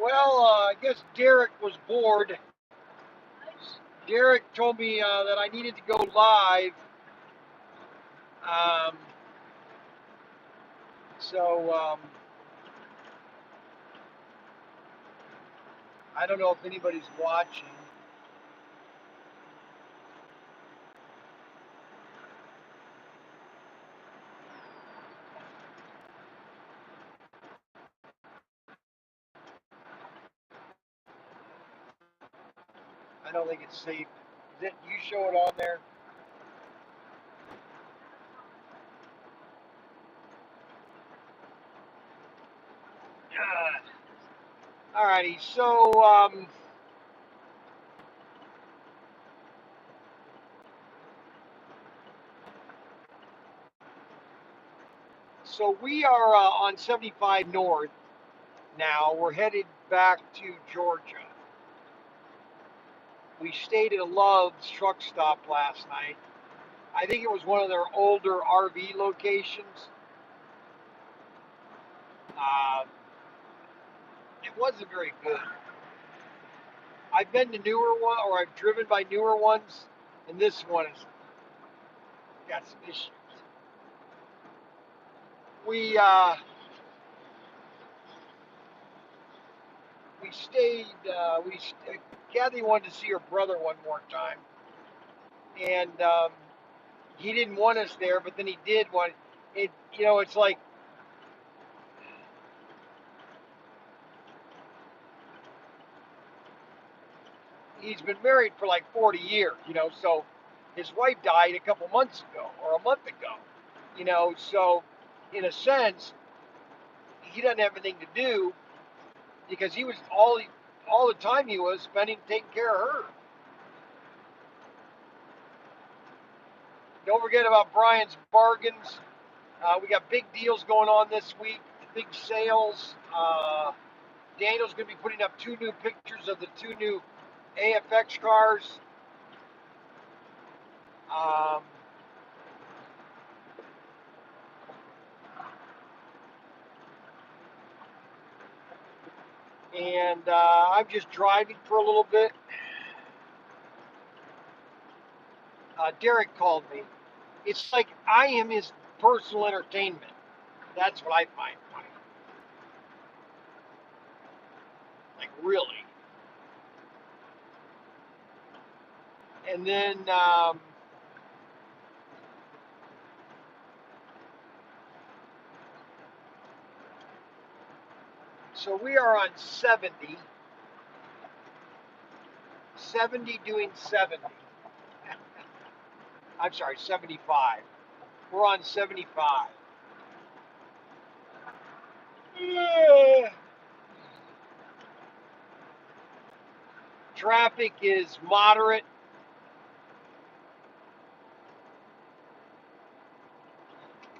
Well, I guess Derek was bored. Derek told me that I needed to go live. Um, so I don't know if anybody's watching. I don't think it's safe. Is it? You show it on there. Alrighty. So we are on 75 North now. We're headed back to Georgia. We stayed at a Love's truck stop last night. I think it was one of their older RV locations. Uh, it wasn't very good. I've been to newer one, or I've driven by newer ones, and this one has got some issues. We uh, we stayed. Kathy wanted to see her brother one more time, and he didn't want us there, but then he did want it. It's like he's been married for like 40 years. So his wife died a couple months ago or a month ago. So in a sense, he doesn't have anything to do because he was all the time he was spending taking care of her. Don't forget about Bryan's bargains. We got big deals going on this week, big sales. Daniel's going to be putting up 2 new pictures of the 2 new AFX cars. Um, and I'm just driving for a little bit. Derek called me. It's like I am his personal entertainment. That's what I find funny. Like, really. And then so we are on 70. 70 doing 70. I'm sorry, 75. We're on 75. Yeah. Traffic is moderate.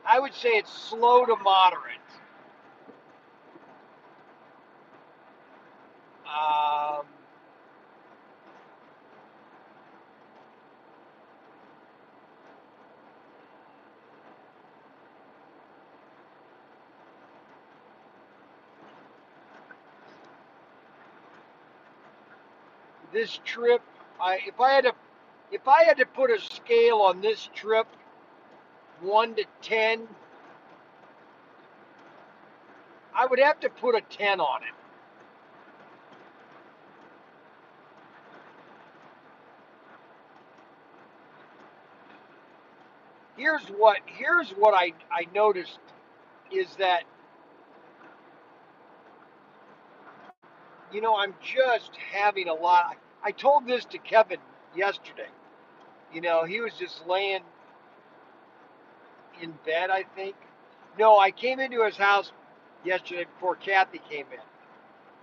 I would say it's slow to moderate. Um, this trip, if I had to put a scale on this trip, 1 to 10, I would have to put a 10 on it. Here's what I noticed is that I'm just having a lot. I told this to Kevin yesterday. He was just laying in bed, I think. No, I came into his house yesterday before Kathy came in.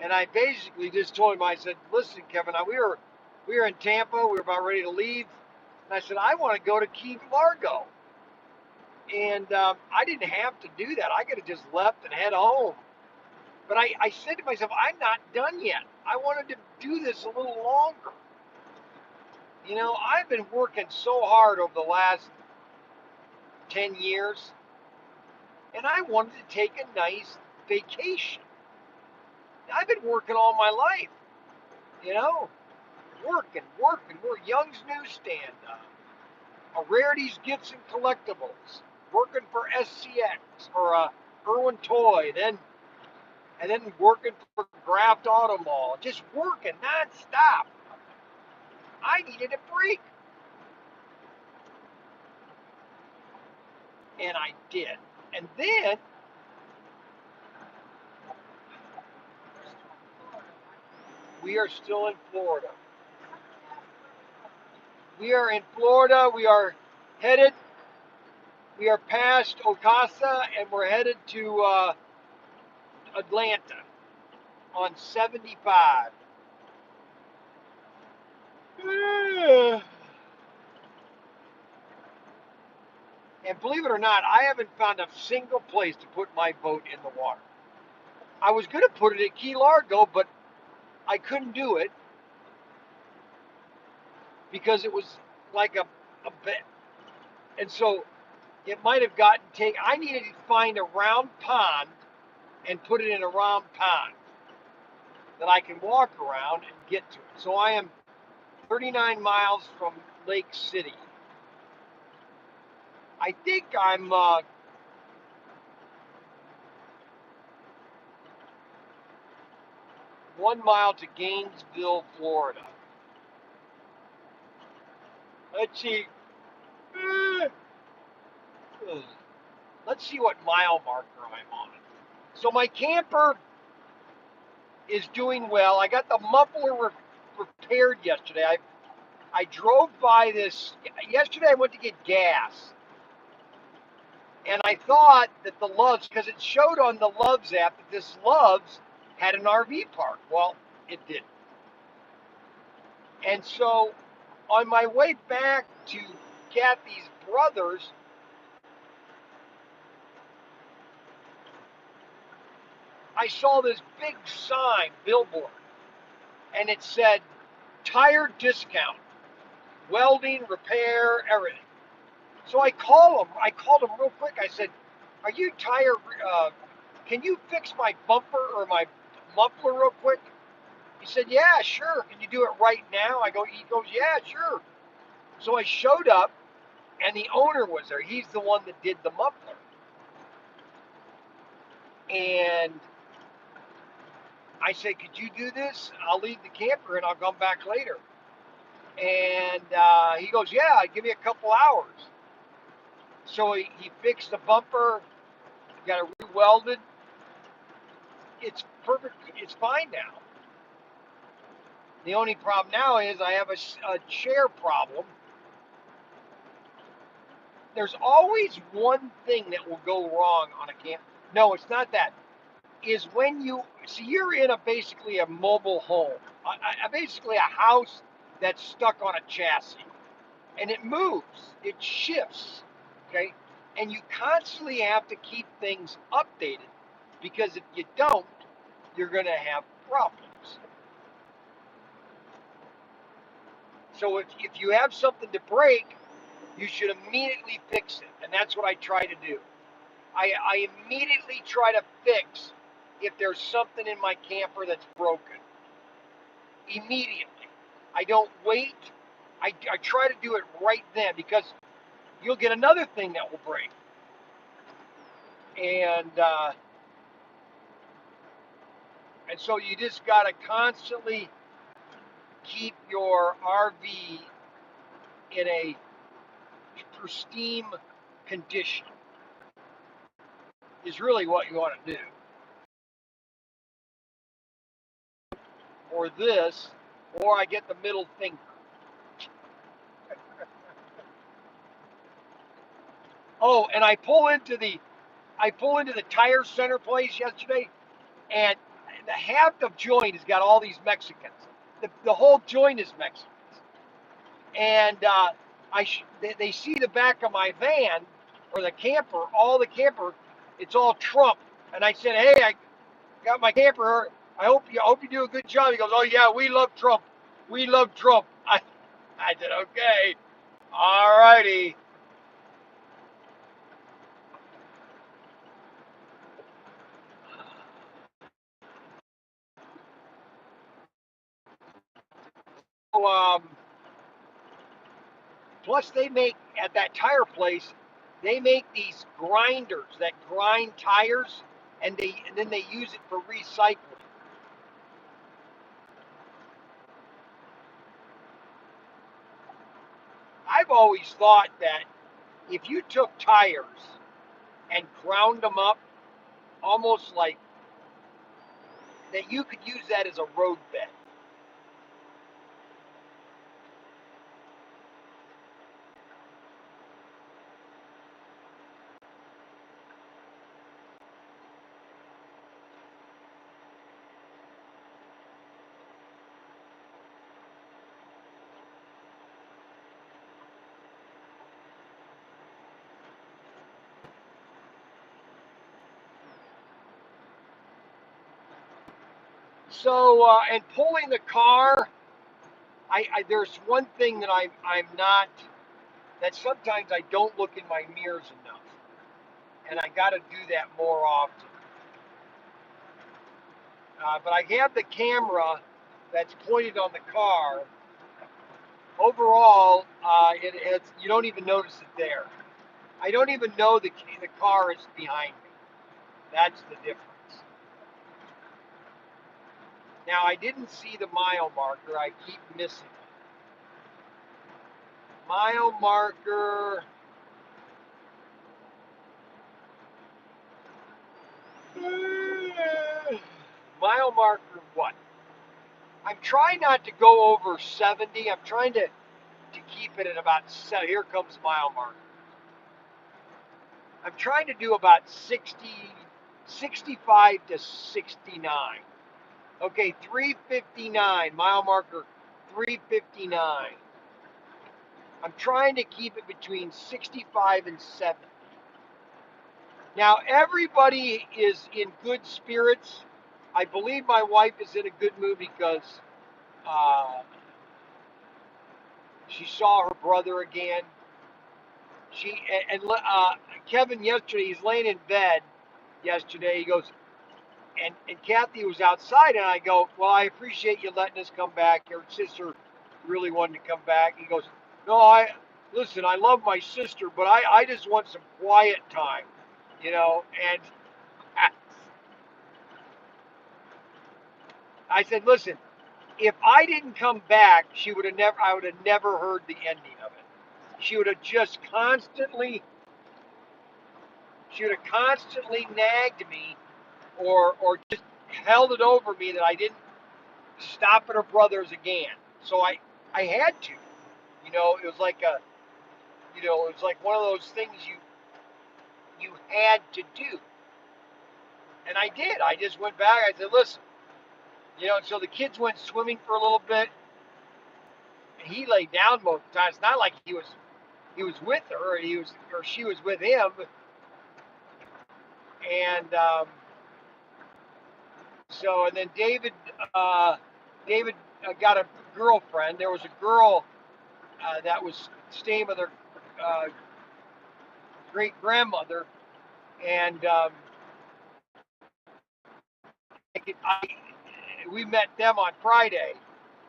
And I basically just told him, I said, listen, Kevin, we were in Tampa, we were about ready to leave. And I said, I want to go to Key Largo. And I didn't have to do that. I could have just left and head home. But I said to myself, I'm not done yet. I wanted to do this a little longer. I've been working so hard over the last 10 years, and I wanted to take a nice vacation. I've been working all my life, you know, working. Young's Newsstand, a Rarities Gifts and Collectibles, working for SCX or Irwin Toy, and then working for Graft Auto Mall, just working nonstop. I needed a break, and I did. And then we are still in Florida. We are in Florida. Headed. We are past Ocasa, and we're headed to Atlanta on 75. And believe it or not, I haven't found a single place to put my boat in the water. I was going to put it at Key Largo, but I couldn't do it because it was like a bit. And so it might have gotten taken. I needed to find a round pond and put it in a round pond that I can walk around and get to it. So I am 39 miles from Lake City. I think I'm 1 mile to Gainesville, Florida. Let's see. Let's see what mile marker I'm on. So my camper is doing well. I got the muffler repaired yesterday. I drove by this. Yesterday I went to get gas. And I thought that the Loves, because it showed on the Loves app that this Loves had an RV park. Well, it didn't. And so on my way back to Kathy's brother's, I saw this big sign, billboard, and it said tire discount, welding, repair, everything. So I called him real quick. I said, "Are you tire? Can you fix my bumper or my muffler real quick?" He said, "Yeah, sure. Can you do it right now?" He goes, "Yeah, sure." So I showed up, and the owner was there. He's the one that did the muffler. And I said, "Could you do this? I'll leave the camper and I'll come back later." And he goes, "Yeah, give me a couple hours." So he fixed the bumper, got it re-welded. It's perfect. It's fine now. The only problem now is I have a chair problem. There's always one thing that will go wrong on a camp. No, it's not that. Is when you see you're in basically a mobile home, basically a house that's stuck on a chassis, and it moves, it shifts, okay, and you constantly have to keep things updated because if you don't, you're going to have problems. So if you have something to break, you should immediately fix it, and that's what I try to do. I immediately try to fix if there's something in my camper that's broken. Immediately. I don't wait. I try to do it right then because you'll get another thing that will break. And so you just got to constantly keep your RV in a pristine condition is really what you want to do. Or this, or I get the middle finger. Oh, and I pull into the tire center place yesterday, and the half of joint has got all these Mexicans. The whole joint is Mexicans, and they see the back of my van or the camper, it's all Trump. And I said, "Hey, I got my camper. I hope you do a good job." He goes, "Oh yeah, we love Trump. We love Trump." I said, "Okay, all righty." plus they make, at that tire place, they make these grinders that grind tires, and then they use it for recycling. I've always thought that if you took tires and ground them up, almost like that, you could use that as a road bed. So, and pulling the car, there's one thing that I'm not, that sometimes I don't look in my mirrors enough, and I got to do that more often. But I have the camera that's pointed on the car. Overall, you don't even notice it there. I don't even know the car is behind me. That's the difference. Now, I didn't see the mile marker. I keep missing it. Mile marker. Mile marker what? I'm trying not to go over 70. I'm trying to keep it at about 7. Here comes mile marker. I'm trying to do about 65 to 69. Okay, 359, mile marker 359. I'm trying to keep it between 65 and 70. Now, everybody is in good spirits. I believe my wife is in a good mood because uh, she saw her brother again. Kevin yesterday, he's laying in bed yesterday. He goes, and Kathy was outside, and I go, well, I appreciate you letting us come back. Your sister really wanted to come back. He goes, no, listen, I love my sister, but I just want some quiet time, and I said, listen, if I didn't come back, I would have never heard the ending of it. She would have just constantly nagged me, or just held it over me that I didn't stop at her brother's again. So I had to, it was like one of those things you had to do, and I did. I just went back. I said, listen, so the kids went swimming for a little bit, and he laid down most of the time. It's not like he was with her, or she was with him, and and then David got a girlfriend. There was a girl that was staying with her great grandmother, and we met them on Friday,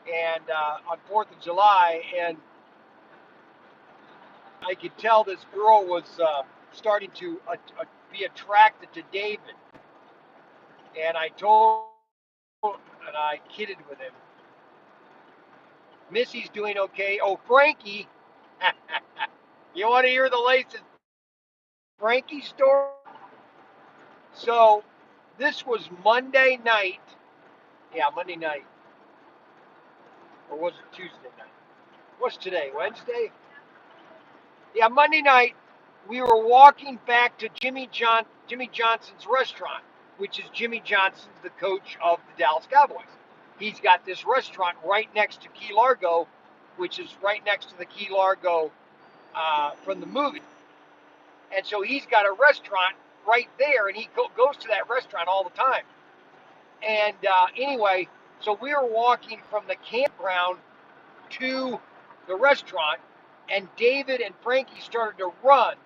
and on 4th of July, and I could tell this girl was starting to be attracted to David, and I told, and I kidded with him, Missy's doing okay. Oh, Frankie, you want to hear the latest Frankie story? So this was Monday night. Yeah, Monday night. Or was it Tuesday night? What's today? Wednesday? Yeah, Monday night. We were walking back to Jimmy Johnson's restaurant, which is Jimmy Johnson's the coach of the Dallas Cowboys. He's got this restaurant right next to Key Largo, which is right next to the Key Largo from the movie. And so he's got a restaurant right there, and he goes to that restaurant all the time. And anyway, so we were walking from the campground to the restaurant, and David and Frankie started to run.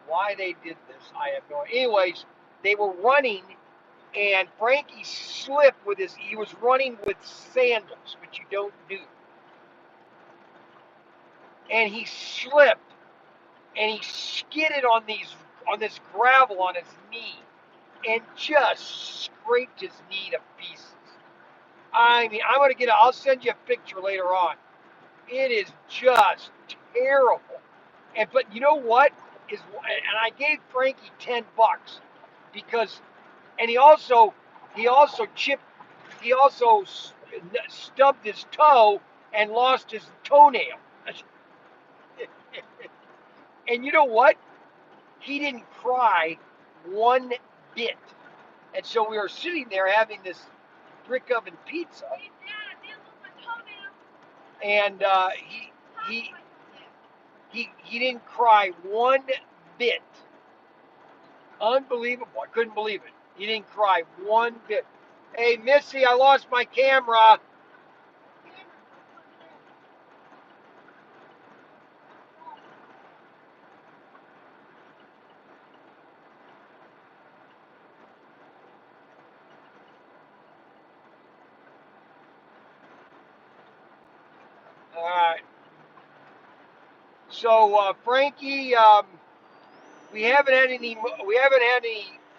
Why they did this, I have no idea. Anyways, they were running And Frankie slipped with his. He was running with sandals, which you don't do, and he slipped and he skidded on this gravel on his knee and just scraped his knee to pieces. I mean, I'm gonna get. I'll send you a picture later on. It is just terrible. And but you know what is? And I gave Frankie $10 because, and he also stubbed his toe and lost his toenail. And you know what? He didn't cry one bit. And so we were sitting there having this brick oven pizza, and he he didn't cry one bit. Unbelievable! I couldn't believe it. He didn't cry one bit. Hey, Missy, I lost my camera. All right. So Frankie, we haven't had any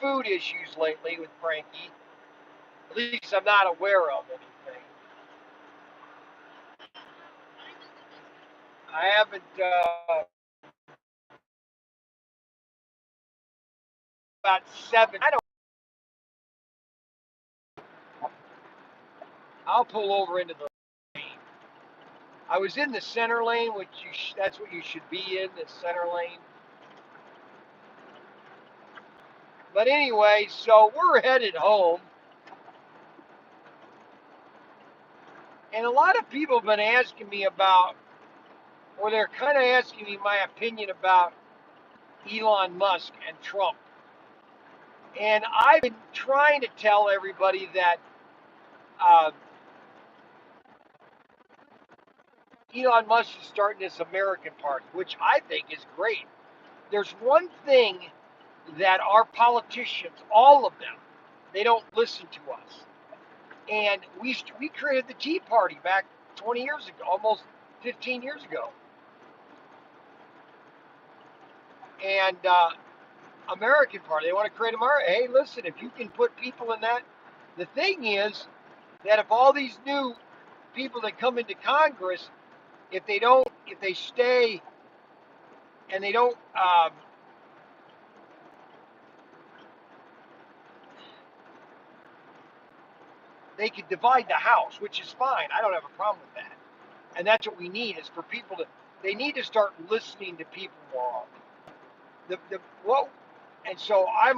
food issues lately with Frankie. At least I'm not aware of anything. I haven't about seven. I don't. I'll pull over into the lane. I was in the center lane, which that's what you should be in, the center lane. But anyway, so we're headed home, and a lot of people have been asking me about, or they're kind of asking me my opinion about Elon Musk and Trump. And I've been trying to tell everybody that uh, Elon Musk is starting this American Party, which I think is great. There's one thing that our politicians, all of them, they don't listen to us. And we created the Tea Party back 20 years ago, almost 15 years ago. And American Party, they want to create America. Hey, listen, if you can put people in that, the thing is that if all these new people that come into Congress, if they stay and they don't, they could divide the House, which is fine. I don't have a problem with that. And that's what we need is for people to, they need to start listening to people more often. The what, and so I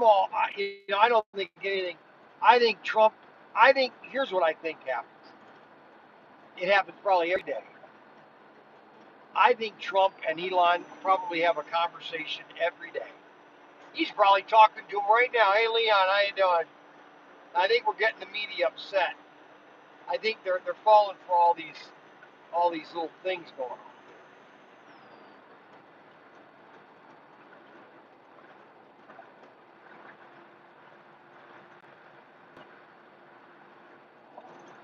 don't think anything. I think Trump. I think here's what I think happens. It happens probably every day. I think Trump and Elon probably have a conversation every day. He's probably talking to him right now. Hey, Leon, how you doing? I think we're getting the media upset. I think they're falling for all these little things going on.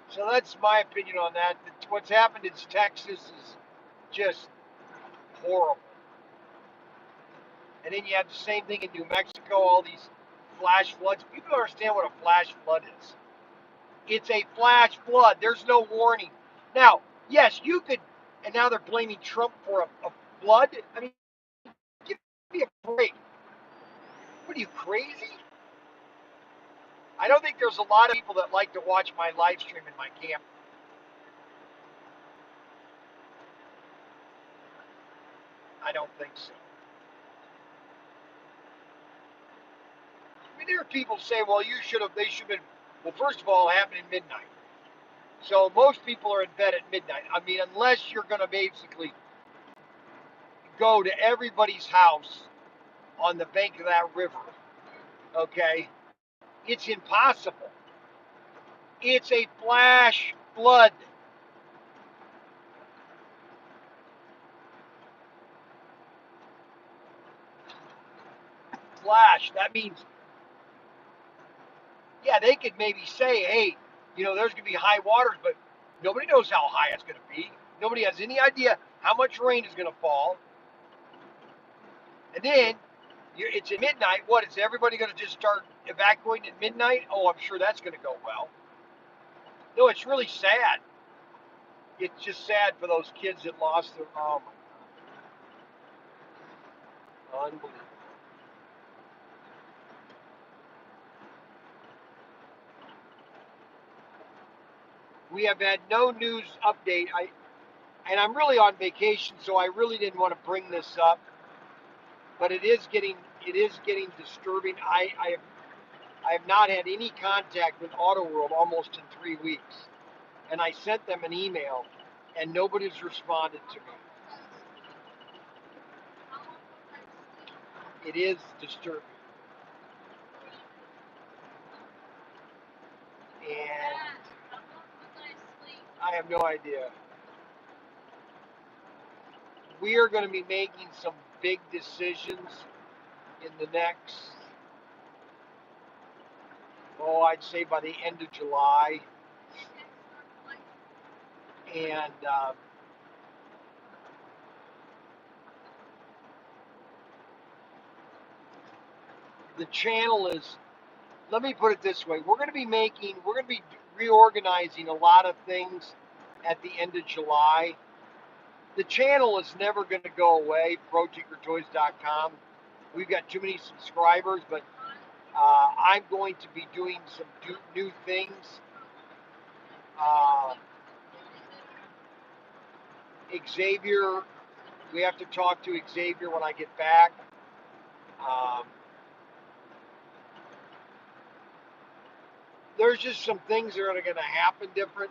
So that's my opinion on that. What's happened in Texas is just horrible. And then you have the same thing in New Mexico, all these flash floods. People don't understand what a flash flood is. It's a flash flood. There's no warning. Now, yes, you could, and now they're blaming Trump for a flood. I mean, give me a break. What are you, crazy? I don't think there's a lot of people that like to watch my live stream in my camp. I don't think so. I mean, there are people say, well, they should have been, well, first of all, it happened at midnight. So most people are in bed at midnight. I mean, unless you're going to basically go to everybody's house on the bank of that river, okay? It's impossible. It's a flash flood. Flash. That means, Yeah, they could maybe say, hey, there's going to be high waters, but nobody knows how high it's going to be. Nobody has any idea how much rain is going to fall. And then it's at midnight. What, is everybody going to just start evacuating at midnight? Oh, I'm sure that's going to go well. No, it's really sad. It's just sad for those kids that lost their mom. Unbelievable. We have had no news update. I'm really on vacation, so I really didn't want to bring this up. But it is getting disturbing. I have not had any contact with Auto World almost in 3 weeks, and I sent them an email, and nobody's responded to me. It is disturbing, and I have no idea. We are going to be making some big decisions in the next, I'd say by the end of July, and the channel is, let me put it this way, we're going to be reorganizing a lot of things at the end of July. The channel is never going to go away, ProTinkerToys.com. We've got too many subscribers, but I'm going to be doing some new things. Xavier, we have to talk to Xavier when I get back. There's just some things that are going to happen different.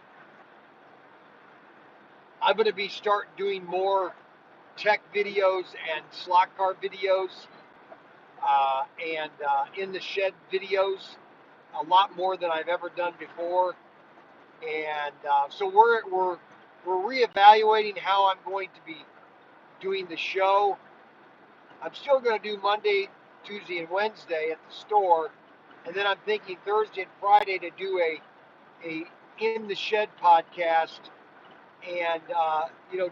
I'm going to be starting doing more tech videos and slot car videos, and in the shed videos, a lot more than I've ever done before. And so we're reevaluating how I'm going to be doing the show. I'm still going to do Monday, Tuesday, and Wednesday at the store, and then I'm thinking Thursday and Friday to do a in the shed podcast, and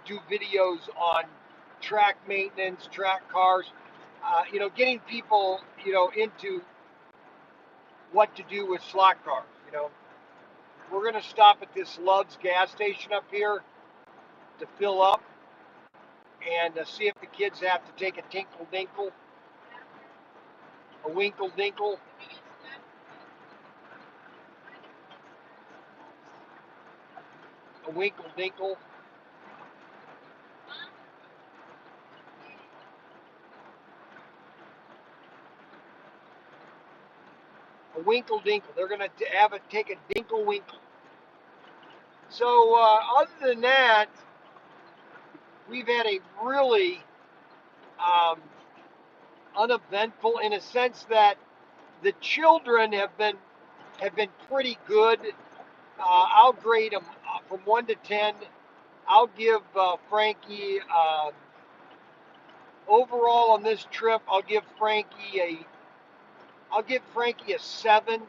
do videos on track maintenance, track cars, getting people into what to do with slot cars. We're going to stop at this Love's gas station up here to fill up and see if the kids have to take a tinkle dinkle, a winkle dinkle. A winkle dinkle. A winkle dinkle. They're going to take a dinkle winkle. So other than that, we've had a really uneventful, in a sense that the children have been pretty good. I'll grade them from 1 to 10. I'll give Frankie overall on this trip. I'll give Frankie a 7,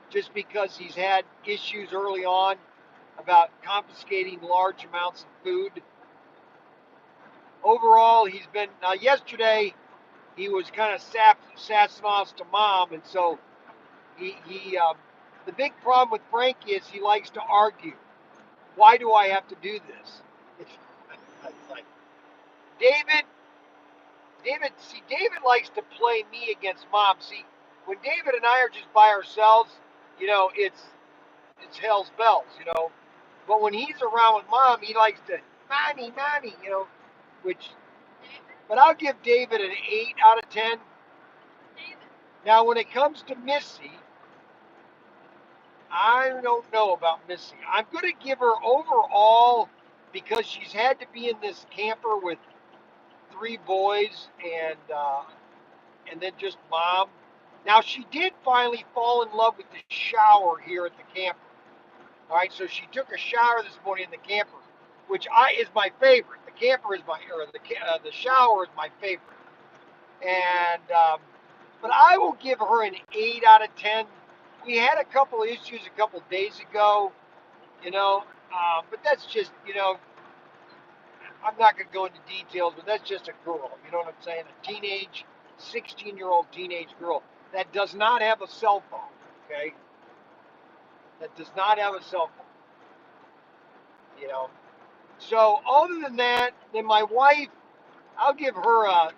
just because he's had issues early on about confiscating large amounts of food. Overall, he's been, yesterday he was kind of sassing off to mom, and so he the big problem with Frankie is he likes to argue. Why do I have to do this? It's like, David, David likes to play me against mom. See, when David and I are just by ourselves, it's hell's bells. But when he's around with mom, he likes to, mommy, which, but I'll give David an 8 out of 10. Now, when it comes to Missy, I don't know about Missy. I'm going to give her overall, because she's had to be in this camper with 3 boys and then just mom. Now, she did finally fall in love with the shower here at the camper. All right, so she took a shower this morning in the camper, which is my favorite. The camper is the shower is my favorite. And but I will give her an 8 out of 10 we had a couple of issues a couple of days ago, you know, but that's just, you know, I'm not going to go into details, but that's just a girl. You know what I'm saying? A teenage, 16-year-old teenage girl that does not have a cell phone. Okay, that does not have a cell phone. You know. So other than that, then my wife, I'll give her a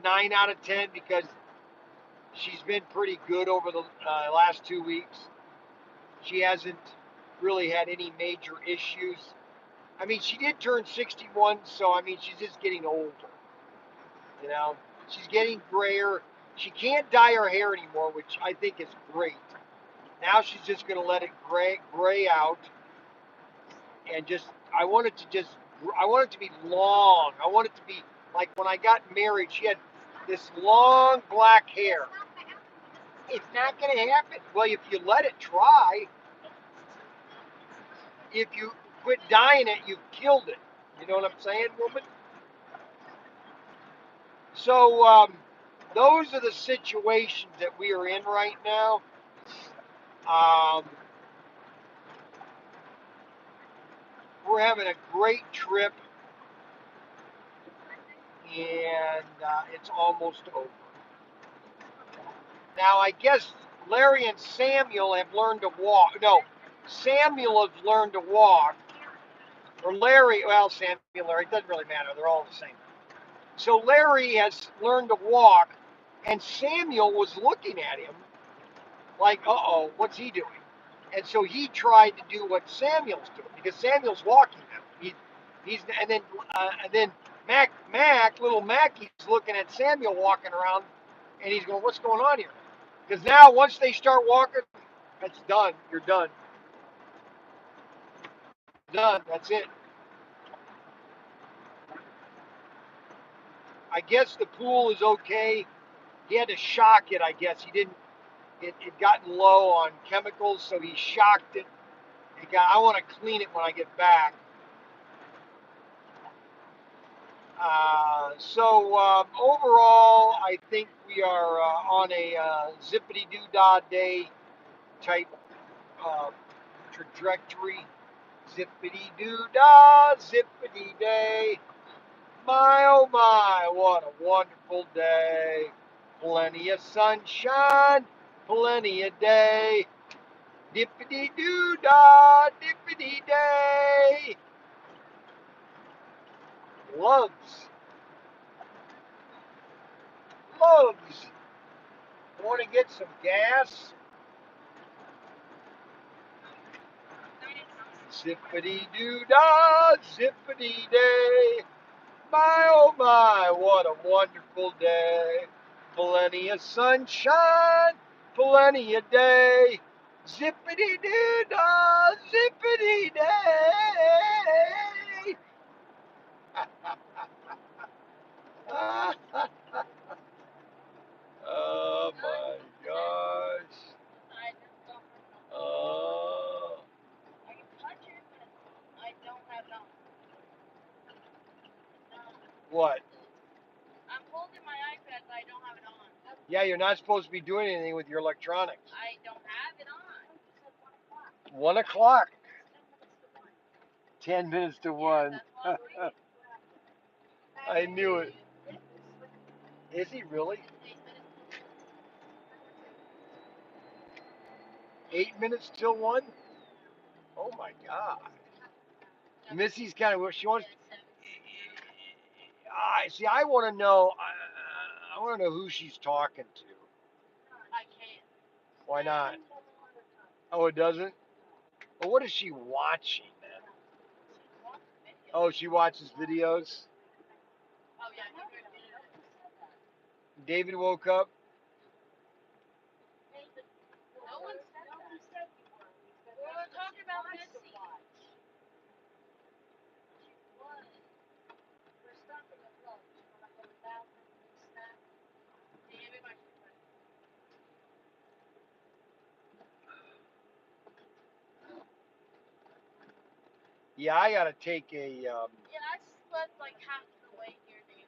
9 out of 10 because she's been pretty good over the last 2 weeks. She hasn't really had any major issues. I mean, she did turn 61, so I mean, she's just getting older. You know, she's getting grayer. She can't dye her hair anymore, which I think is great. Now she's just going to let it gray out, and just I want it to just I want it to be long. I want it to be like when I got married. She had this long black hair. It's not going to happen. Well, if you let it try, if you quit dyeing it, you've killed it. You know what I'm saying, woman? So those are the situations that we are in right now. Um, we're having a great trip, and it's almost over. Now, I guess Larry and Samuel have learned to walk. No, Samuel has learned to walk. Or Larry, well, Samuel, Larry, it doesn't really matter. They're all the same. So Larry has learned to walk, and Samuel was looking at him like, uh-oh, what's he doing? And so he tried to do what Samuel's doing because Samuel's walking now. And then little Mackie's looking at Samuel walking around, and he's going, "What's going on here?" Because now once they start walking, that's done. You're done. Done. That's it. I guess the pool is okay. He had to shock it. I guess he didn't. It gotten low on chemicals, so he shocked it. I want to clean it when I get back. Overall, I think we are on a zippity doo dah day type uh, trajectory. Zippity doo dah, zippity day. My oh my, what a wonderful day. Plenty of sunshine, plenty of day. Dippity doo dah, dippity day. Loves, loves. Want to get some gas? Zippity doo dah, zippity day. My oh my, what a wonderful day. Plenty of sunshine, plenty of day. Zippity doo dah, zippity day. Oh my gosh. Uh, what? I'm holding my iPad, but I don't have it on. Yeah, you're not supposed to be doing anything with your electronics. I don't have it on. 1 o'clock. 10 minutes to 1. I knew it. Is he really? 8 minutes till 1? Oh my God. Missy's kind of, she wants, see, I want to know, I want to know who she's talking to. I can't. Why not? Oh, it doesn't? Well, what is she watching then? Oh, she watches videos? Oh, yeah. David woke up? No one's we're talking about Missy. Yeah, I gotta take a. Yeah, I slept like half the way here, dude.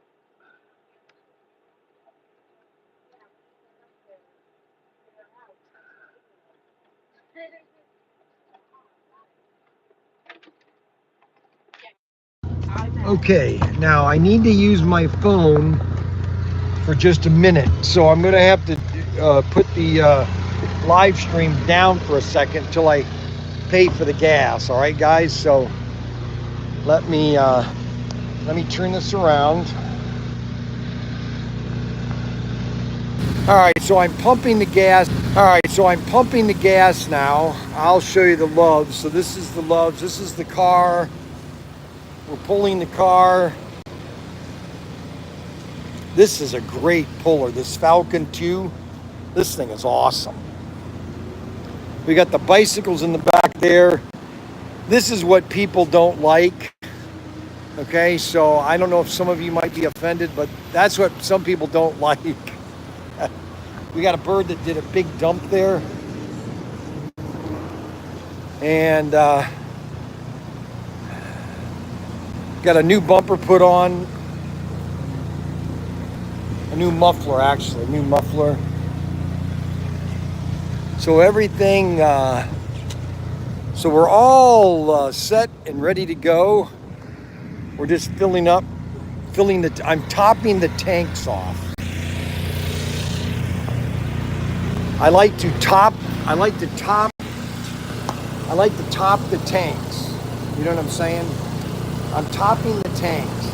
Okay, now I need to use my phone for just a minute, so I'm going to have to put the live stream down for a second until I pay for the gas. All right, guys. So let me turn this around. All right, so I'm pumping the gas. All right, so I'm pumping the gas now. I'll show you the Loves. So this is the Loves. This is the car. We're pulling the car. This is a great puller. This Falcon 2. This thing is awesome. We got the bicycles in the back there. This is what people don't like. Okay, so I don't know if some of you might be offended, but that's what some people don't like. We got a bird that did a big dump there. And got a new bumper put on. A new muffler, actually, a new muffler. So everything, so we're all set and ready to go. We're just I'm topping the tanks off. I like to top the tanks. You know what I'm saying? I'm topping the tanks.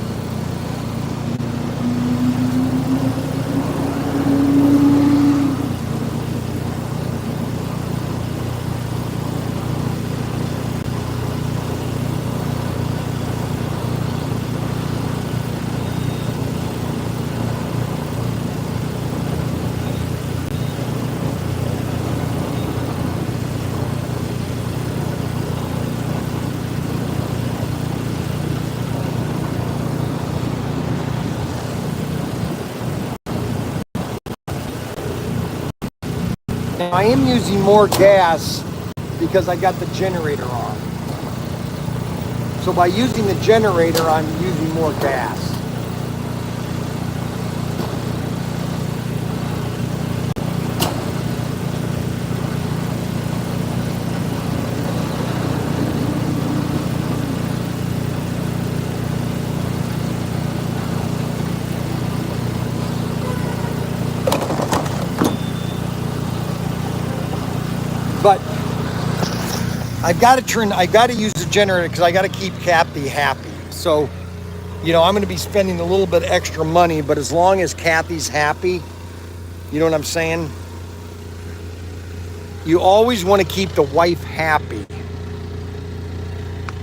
Now, I am using more gas because I got the generator on. So by using the generator, I'm using more gas. But I've got to use the generator because I got to keep Kathy happy. So, you know, I'm going to be spending a little bit extra money, but as long as Kathy's happy, you know what I'm saying? You always want to keep the wife happy.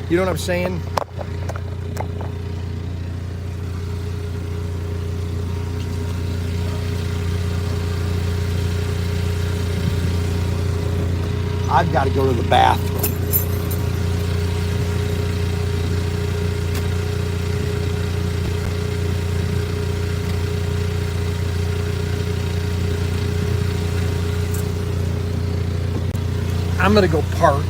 You know what I'm saying? I've got to go to the bathroom. I'm going to go park,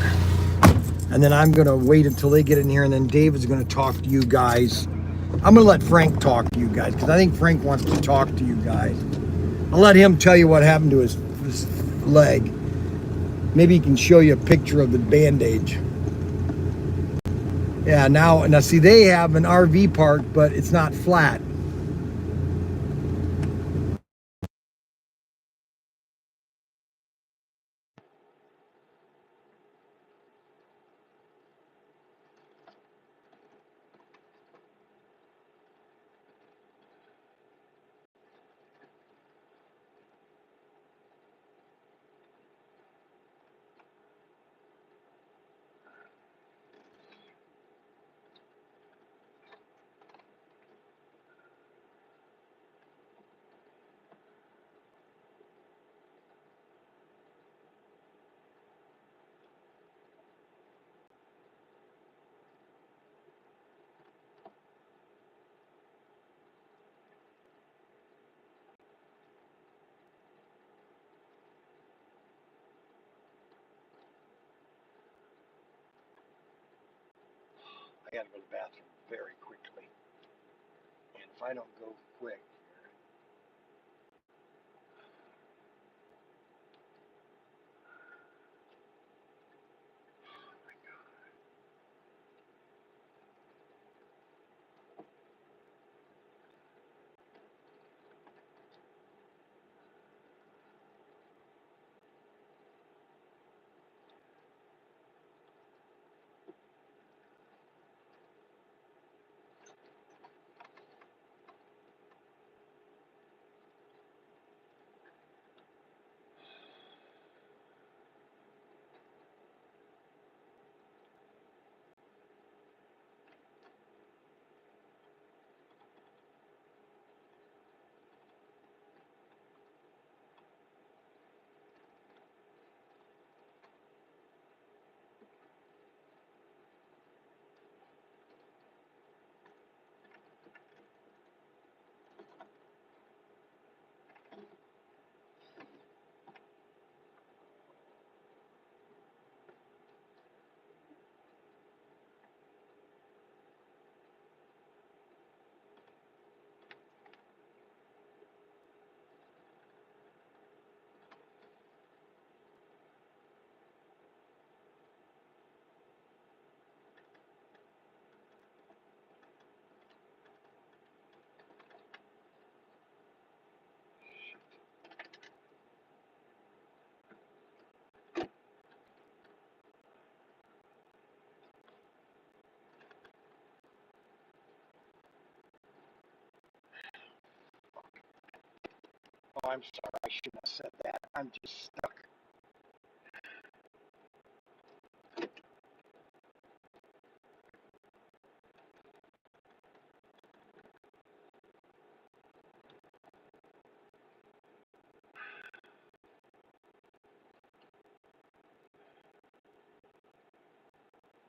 and then I'm going to wait until they get in here, and then David's going to talk to you guys. I'm going to let Frank talk to you guys because I think Frank wants to talk to you guys. I'll let him tell you what happened to his leg. Maybe he can show you a picture of the bandage. Yeah, now see, they have an RV park, but it's not flat. I gotta go to the bathroom very quickly. And if I don't go quick, I'm sorry. I shouldn't have said that. I'm just stuck.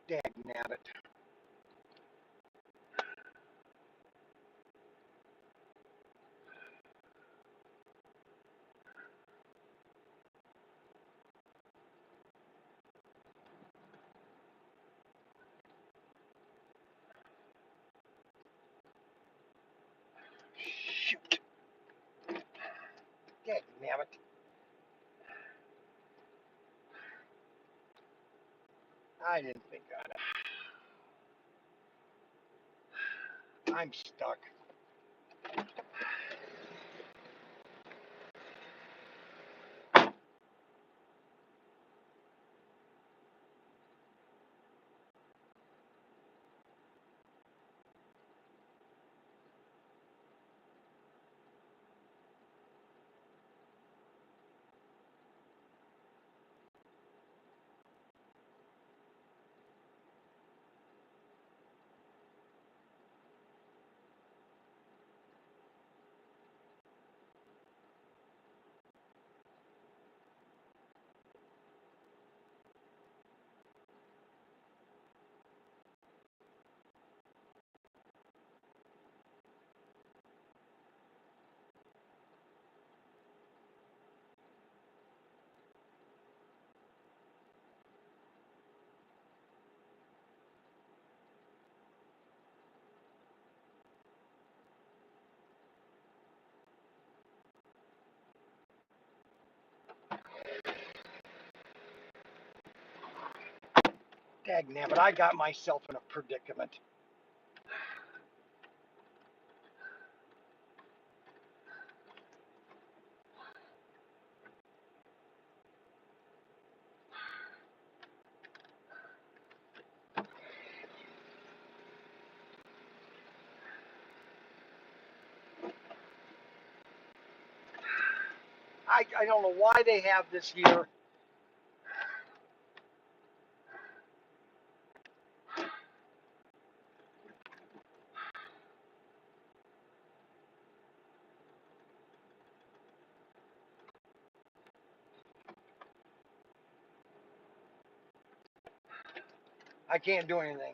Dagnabbit. Shoot. Dagnabbit. I didn't think on it. I'm stuck. Dagnabbit. I got myself in a predicament. I don't know why they have this here. I can't do anything.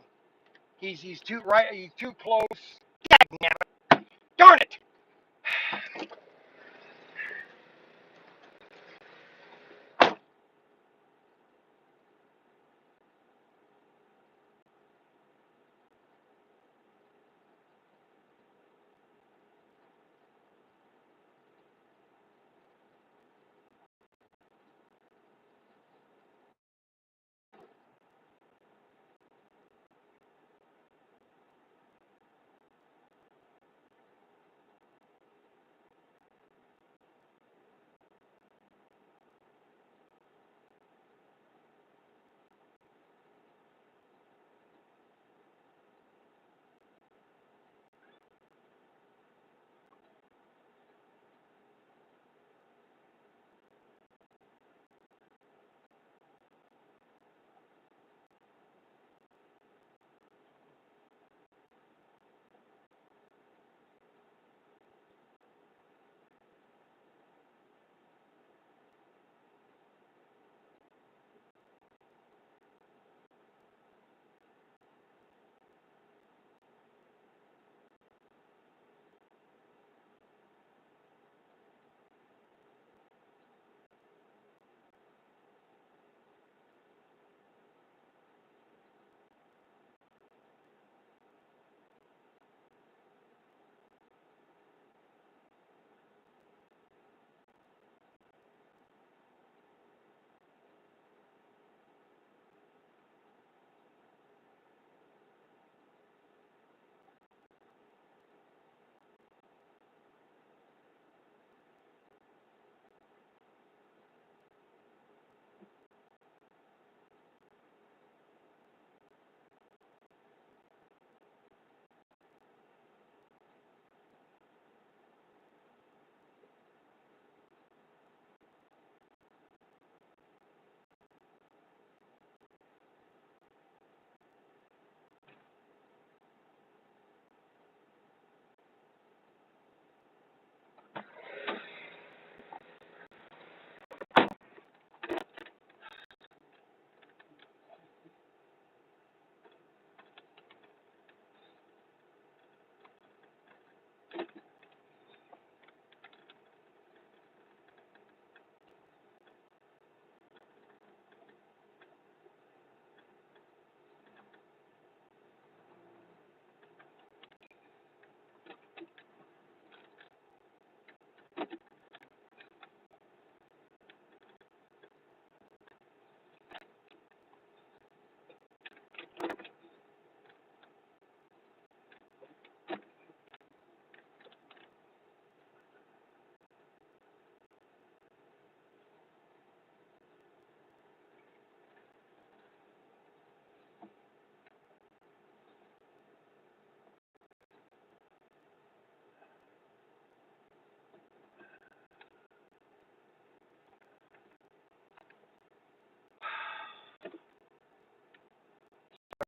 He's too right. He's too close. Dagnabbit. Darn it.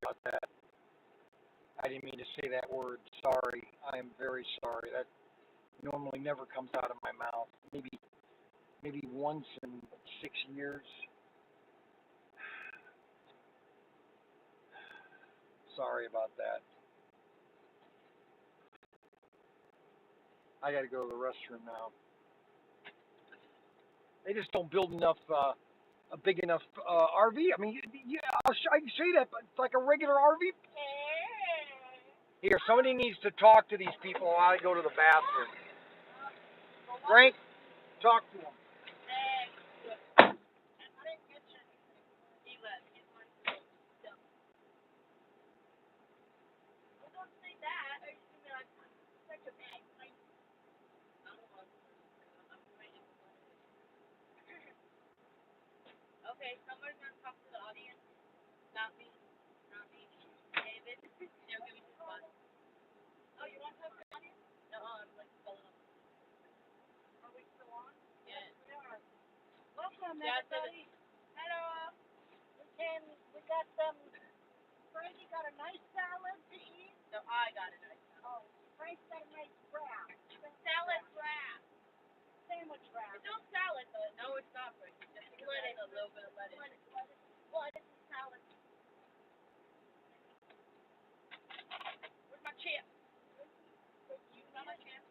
about that. I didn't mean to say that word. Sorry. I am very sorry. That normally never comes out of my mouth. Maybe once in 6 years. Sorry about that. I got to go to the restroom now. They just don't build enough, a big enough RV. I mean, yeah, I can show you that, but it's like a regular RV. Here, somebody needs to talk to these people while I go to the bathroom. Frank, talk to them. Okay, somebody's gonna talk to the audience. Not me. Not me. David. Yeah, give me this one. Oh, you want to talk to the audience? No, I'm like following up. Are we still on? Yes. We are. Welcome, everybody. Hello. We got some. Frankie got a nice salad to eat. No, I got a nice salad. Oh, Frank's got a nice wrap. Salad wrap. Sandwich wrap. It's not salad, but no, it's not, Frank. Just lettuce, a little bit of lettuce. Lettuce and salad. Where's my chip? You got my chip?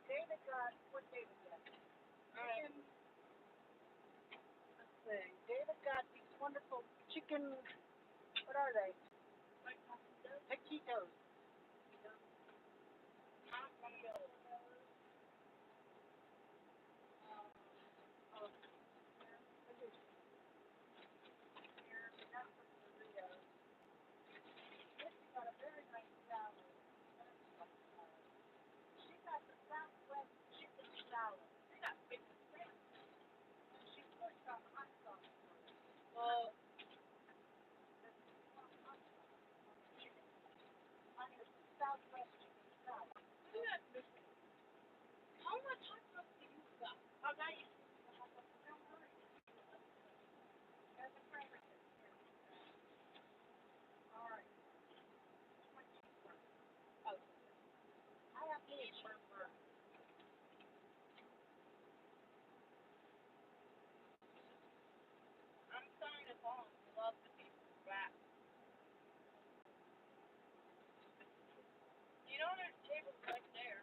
David got, what David got? Let's see. David got these wonderful chicken, what are they? Taquitos. Well, how much hot sauce do you got? How about you? I have each. I'm starting to fall in love with these wraps. You know there's tables right there.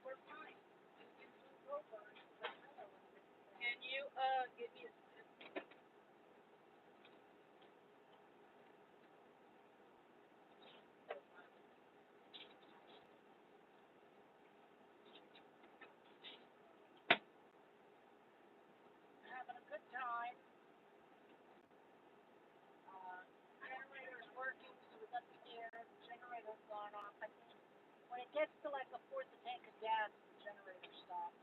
We're fine. Can you give me a having a good time. Generator's working, so we got the air. The generator's gone off. I think when it gets to like a fourth a tank of gas, the generator stops.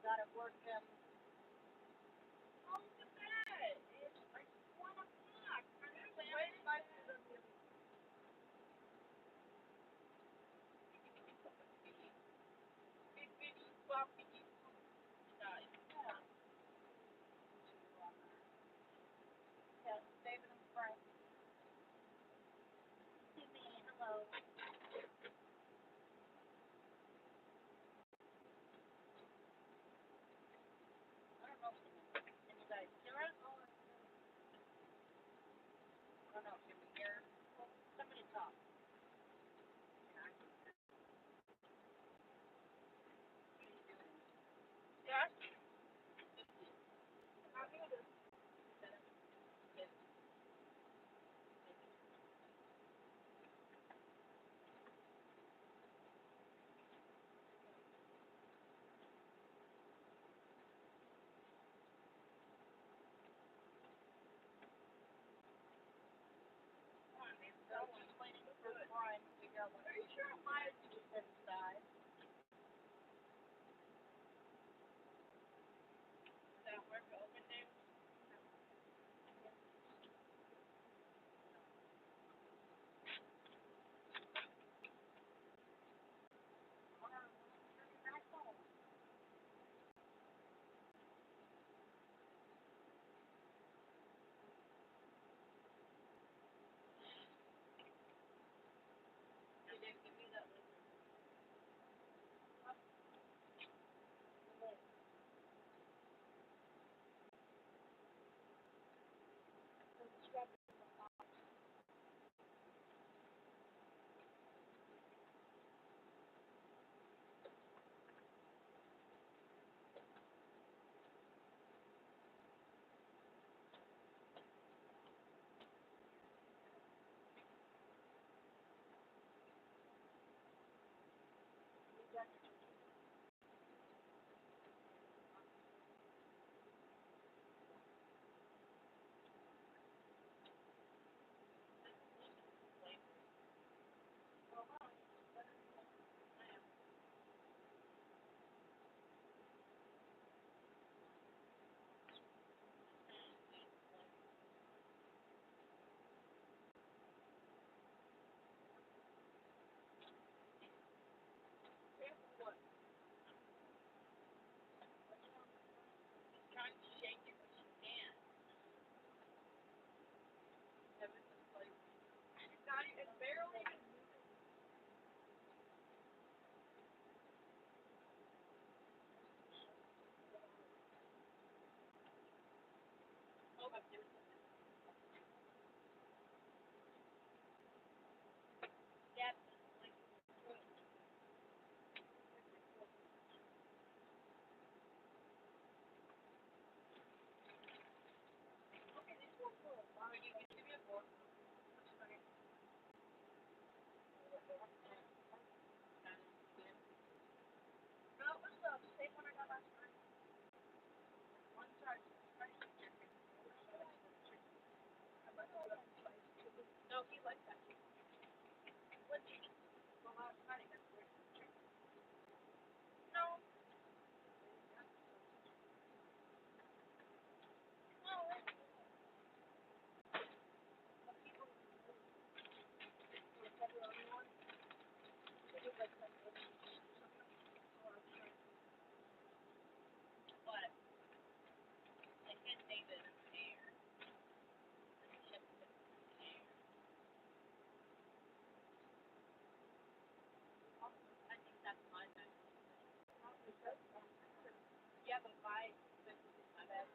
Got it working. Oh, look at that! It's like 1 o'clock. Big bitty floppy guys. Yes, David and Frank. Timmy, hello. I don't know if can you guys hear us? I don't know, can we hear? Somebody talk. Yeah? Bryan to figure out what. Are you sure my he likes that. What chicken? Well, not honey. No. What? I can't name it. I think that's my bad. Yeah, but my bad.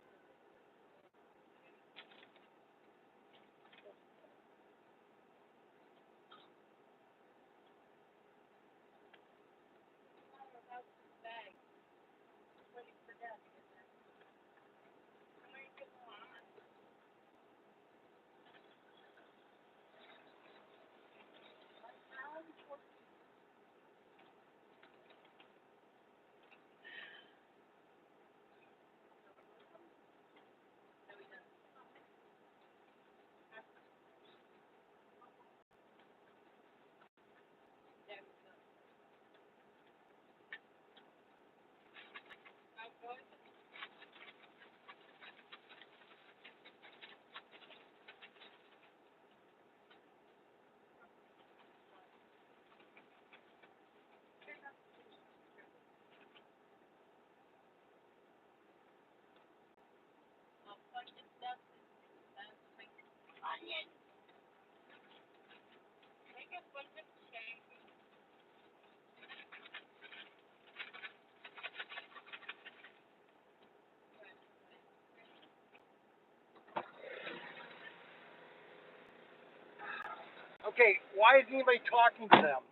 Bag. Waiting for Dad to get there. How many people on? No, he doesn't. There we go. I'm going to. Punch and stuff. Onion. Make a bunch of shake. Okay, why isn't anybody talking to them?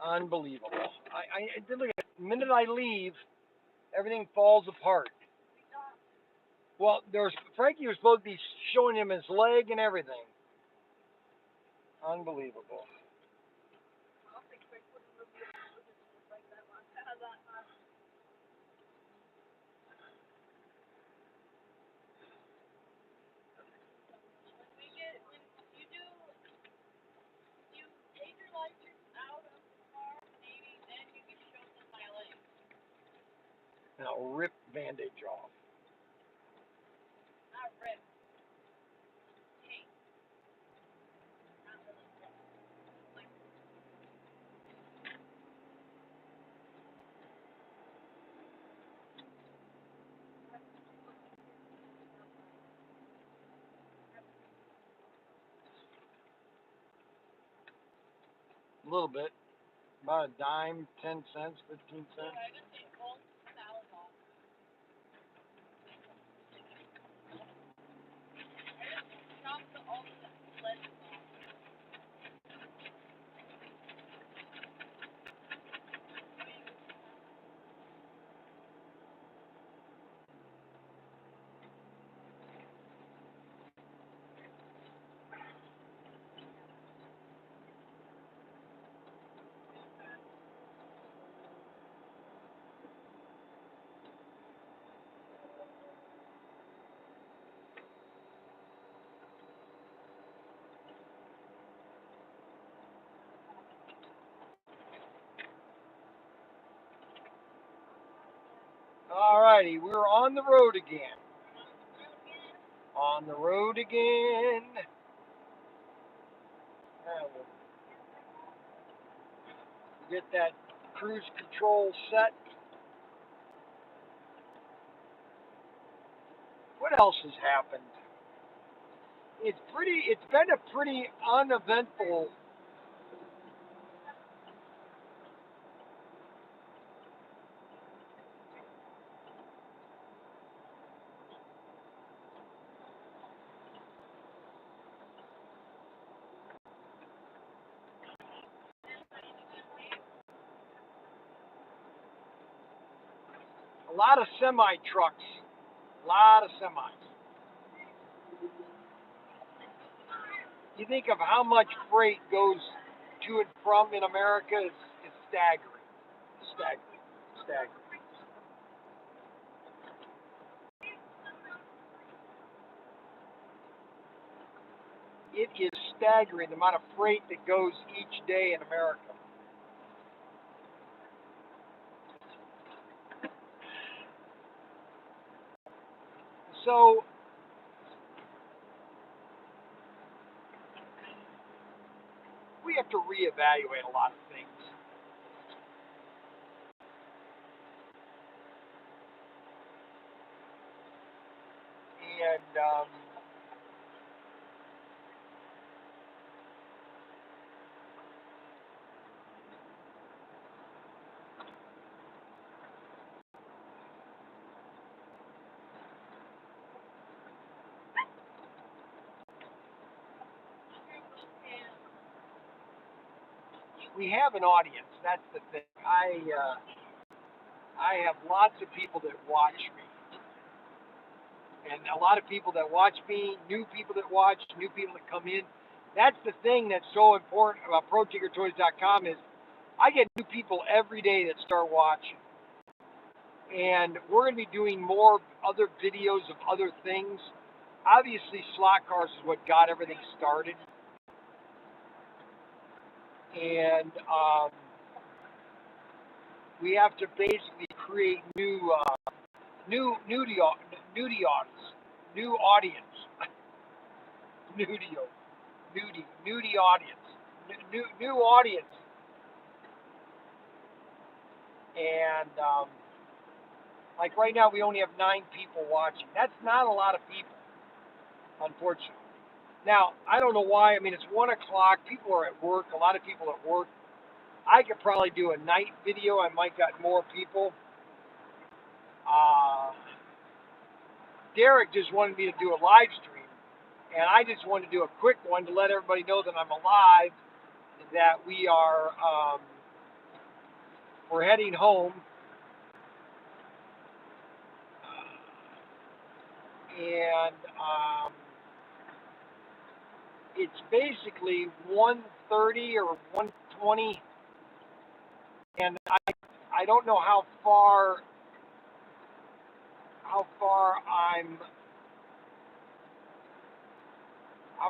Unbelievable. I did look at it. The minute I leave, everything falls apart. Well, Frankie was supposed to be showing him his leg and everything. Unbelievable. You take your license out of the car, maybe then you can show them my leg. And I'll rip bandage off. Not rip. Hey. Not really rip. Like, A little bit. About a dime, 10 cents, 15 so cents. I just take all salad off. I just chop all the lettuce off. Alrighty, we're on the road again. On the road again. Now we'll get that cruise control set. What else has happened? It's been a pretty uneventful. A lot of semi trucks. A lot of semis. You think of how much freight goes to and from in America, it's staggering. Staggering. Staggering. It is staggering the amount of freight that goes each day in America. So we have to reevaluate a lot of things. And we have an audience. That's the thing. I have lots of people that watch me. And a lot of people that watch me, new people that watch, new people that come in. That's the thing that's so important about ProTinkerToys.com is I get new people every day that start watching. And we're going to be doing more other videos of other things. Obviously, slot cars is what got everything started. And we have to basically create new nudie audience, new audience, nudie audience, new audience. And like right now, we only have 9 people watching. That's not a lot of people, unfortunately. Now, I don't know why. I mean, it's 1 o'clock. People are at work. A lot of people at work. I could probably do a night video. I might got more people. Derek just wanted me to do a live stream, and I just wanted to do a quick one to let everybody know that I'm alive, that we are we're heading home, and it's basically 1:30 or 1:20, and I don't know how far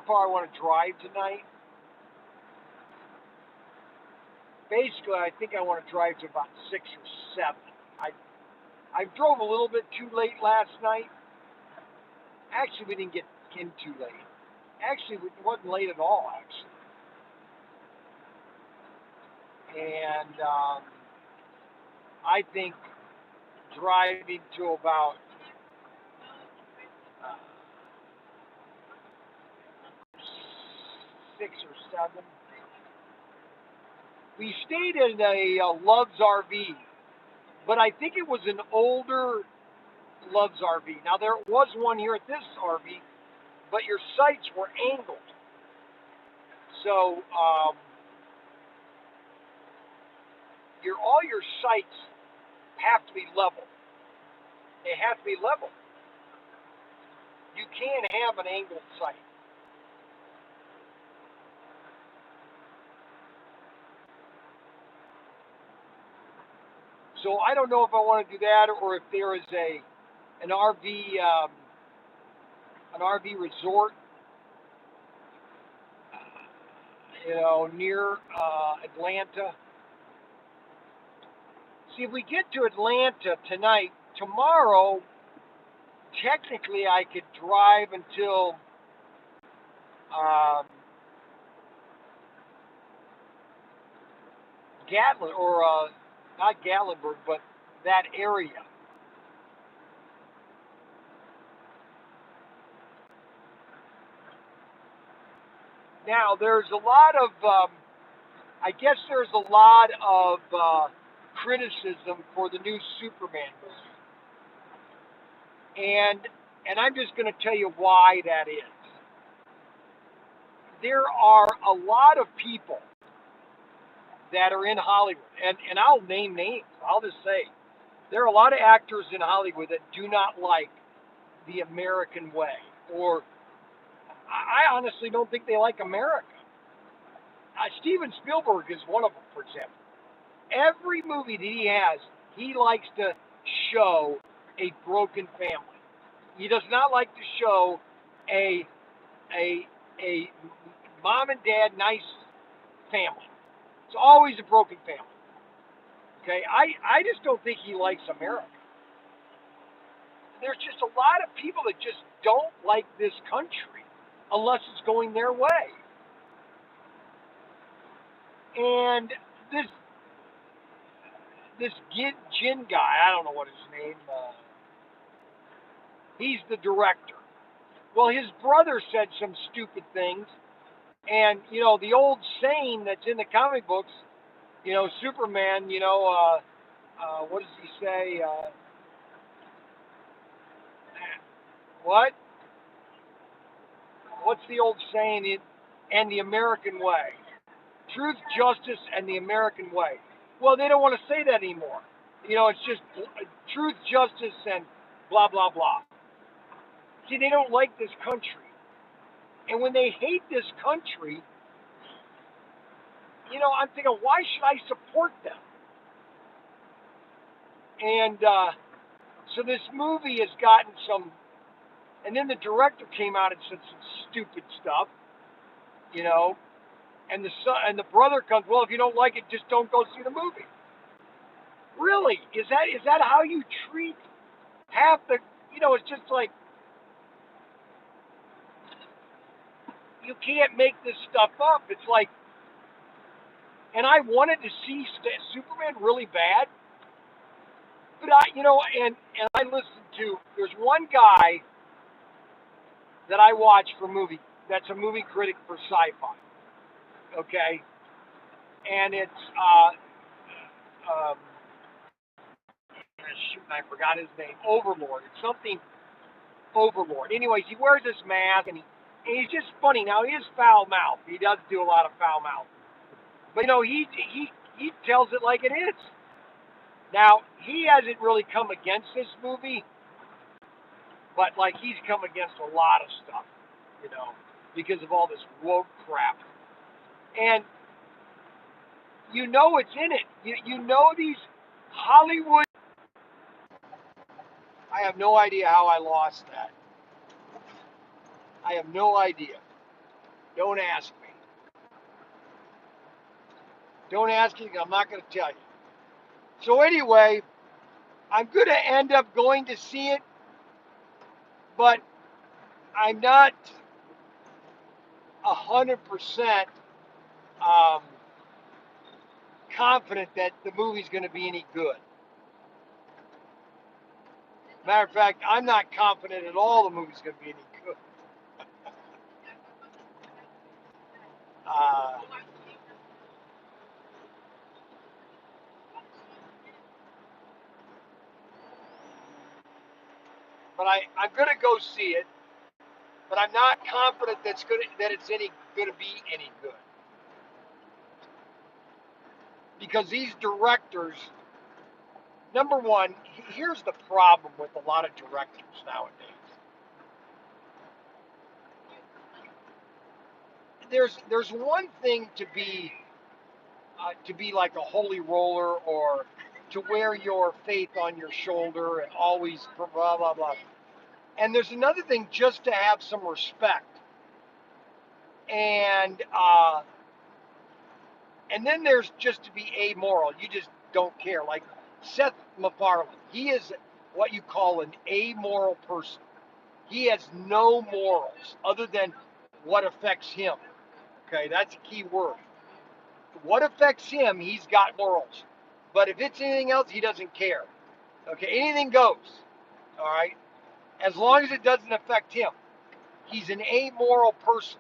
I want to drive tonight. Basically, I think I want to drive to about 6 or 7. I drove a little bit too late last night. Actually, we didn't get in too late. Actually, it wasn't late at all, actually. And I think driving to about 6 or 7. We stayed in a Love's RV, but I think it was an older Love's RV. Now, there was one here at this RV, but your sights were angled. So, all your sights have to be level. They have to be level. You can't have an angled sight. So I don't know if I want to do that or if there is an RV resort, near Atlanta. See, if we get to Atlanta tonight, tomorrow, technically I could drive until Gatlin, or not Gatlinburg, but that area. Now, there's a lot of, I guess there's a lot of criticism for the new Superman movie. And I'm just going to tell you why that is. There are a lot of people that are in Hollywood, and I'll name names. I'll just say, there are a lot of actors in Hollywood that do not like the American way, or I honestly don't think they like America. Steven Spielberg is one of them, for example. Every movie that he likes to show a broken family. He does not like to show a a mom and dad, nice family. It's always a broken family. Okay, I just don't think he likes America. There's just a lot of people that just don't like this country unless it's going their way. And this this Jin guy, I don't know what his name. He's the director. Well, his brother said some stupid things, and the old saying that's in the comic books. Superman. What does he say? What? What's the old saying? And the American way. Truth, justice, and the American way. Well, they don't want to say that anymore. It's just truth, justice, and blah, blah, blah. See, they don't like this country. And when they hate this country, I'm thinking, why should I support them? And so this movie has gotten some, and then the director came out and said some stupid stuff, and the son and the brother comes, well, if you don't like it, just don't go see the movie. Really? Is that how you treat half the? It's just like you can't make this stuff up. It's like, and I wanted to see Superman really bad, but and I listened to. There's one guy that I watch for movie. That's a movie critic for sci-fi. Okay, and it's um, shoot, I forgot his name. Overlord. It's something Overlord. Anyways, he wears this mask and he's just funny. Now he is foul mouth. He does do a lot of foul mouth, but he tells it like it is. Now he hasn't really come against this movie, but like he's come against a lot of stuff, because of all this woke crap. And it's in it. These Hollywood. I have no idea how I lost that. I have no idea. Don't ask me. Don't ask me. I'm not going to tell you. So anyway, I'm going to end up going to see it, but I'm not 100% confident that the movie's going to be any good. Matter of fact, I'm not confident at all the movie's going to be any good. Uh, but I'm going to go see it, but I'm not confident that it's going to be any good. Because these directors, number one, here's the problem with a lot of directors nowadays. There's one thing to be like a holy roller, or to wear your faith on your shoulder and always blah blah blah. And there's another thing, just to have some respect. And then there's just to be amoral. You just don't care. Like Seth MacFarlane, he is what you call an amoral person. He has no morals other than what affects him. Okay, that's a key word. What affects him, he's got morals. But if it's anything else, he doesn't care. Okay, anything goes. All right, as long as it doesn't affect him. He's an amoral person.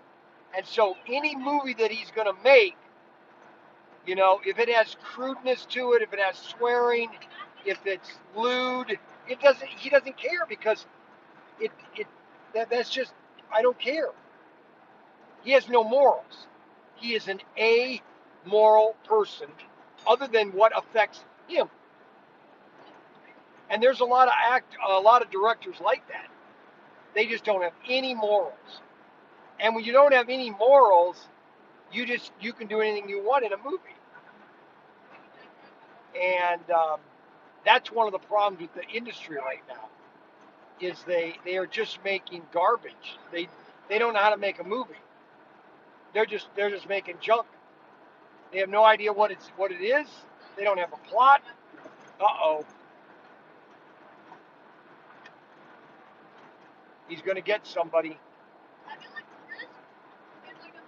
And so any movie that he's going to make, if it has crudeness to it, if it has swearing, if it's lewd, he doesn't care, because that's just, I don't care. He has no morals. He is an amoral person other than what affects him. And there's a lot of directors like that. They just don't have any morals. And when you don't have any morals, you can do anything you want in a movie. And that's one of the problems with the industry right now, is they are just making garbage. They don't know how to make a movie. They're just making junk. They have no idea what it is. They don't have a plot. Uh-oh. He's gonna get somebody.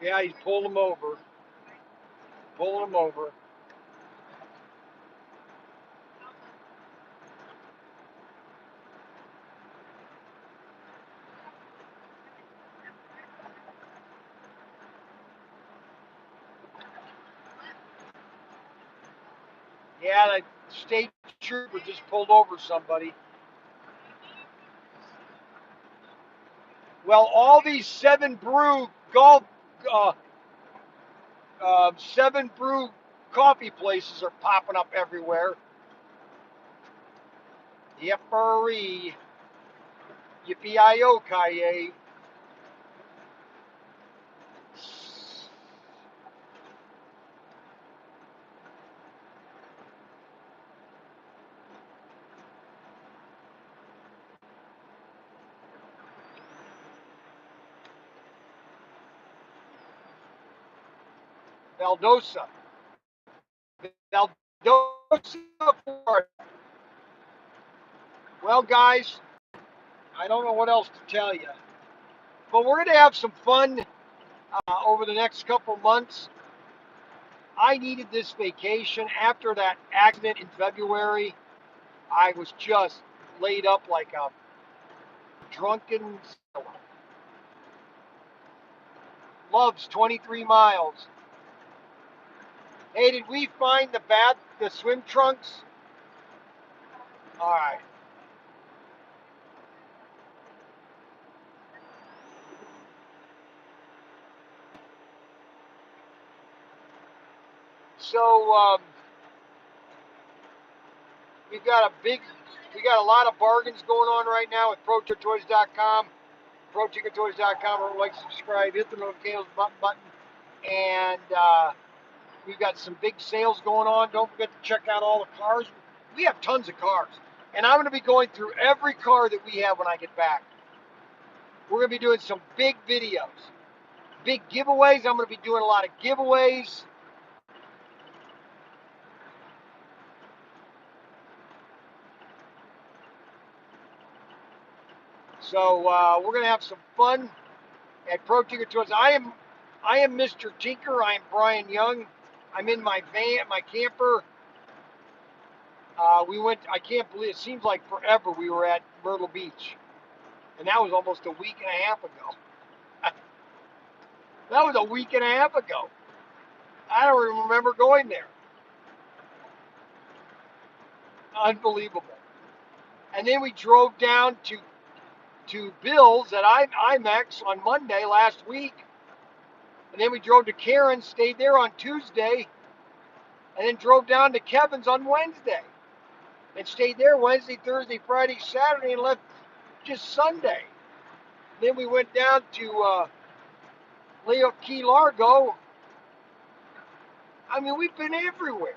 Yeah, he's pulling him over. Pulling him over. Yeah, the state trooper just pulled over somebody. Well, all these Seven Brew golf, uh, 7 Brew coffee places are popping up everywhere. Yeppery. Yippee-I-O, Kaye. Valdosa. Valdosa, Florida. Well, guys, I don't know what else to tell you. But we're going to have some fun over the next couple months. I needed this vacation. After that accident in February, I was just laid up like a drunken sailor. Loves 23 miles. Hey, did we find the swim trunks? All right. So we got a lot of bargains going on right now with ProTinkerToys.com. ProTinkerToys.com. Like, subscribe, hit the notifications button, and we've got some big sales going on. Don't forget to check out all the cars. We have tons of cars, and I'm going to be going through every car that we have when I get back. We're going to be doing some big videos, big giveaways. I'm going to be doing a lot of giveaways. So we're going to have some fun at Pro Tinker Toys. I am Mr. Tinker. I am Bryan Young. I'm in my van, my camper. We went. I can't believe it seems like forever. We were at Myrtle Beach, and that was almost a week and a half ago. That was a week and a half ago. I don't even remember going there. Unbelievable. And then we drove down to Bill's at IMAX on Monday last week. And then we drove to Karen, stayed there on Tuesday, and then drove down to Kevin's on Wednesday. And stayed there Wednesday, Thursday, Friday, Saturday, and left just Sunday. Then we went down to Leo Key Largo. I mean, we've been everywhere.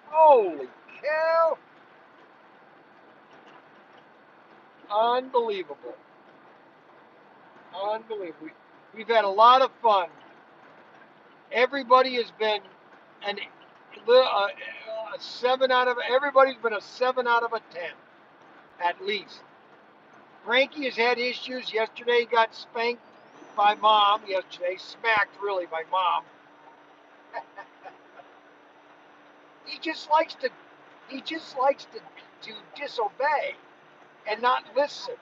Holy cow. Unbelievable. Unbelievable. We've had a lot of fun. Everybody has been a 7 out of, everybody's been a 7 out of a 10, at least. Frankie has had issues. Yesterday he got spanked by mom. Yesterday, smacked really by mom. He just likes to disobey and not listen.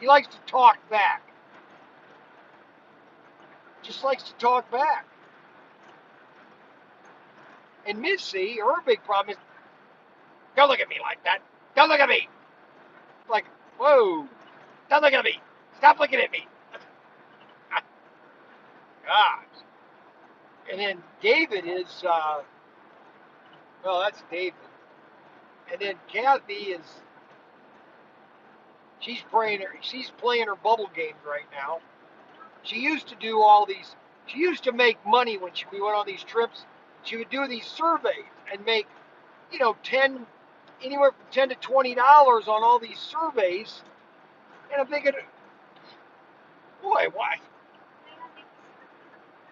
He likes to talk back. Just likes to talk back. And Missy, her big problem is, don't look at me like that. Don't look at me. Like, whoa. Don't look at me. Stop looking at me. God. And then David is, well, that's David. And then Kathy is, she's playing her bubble games right now. She used to do all these, she used to make money when we went on these trips. She would do these surveys and make, anywhere from $10 to $20 on all these surveys. And I'm thinking, boy, why?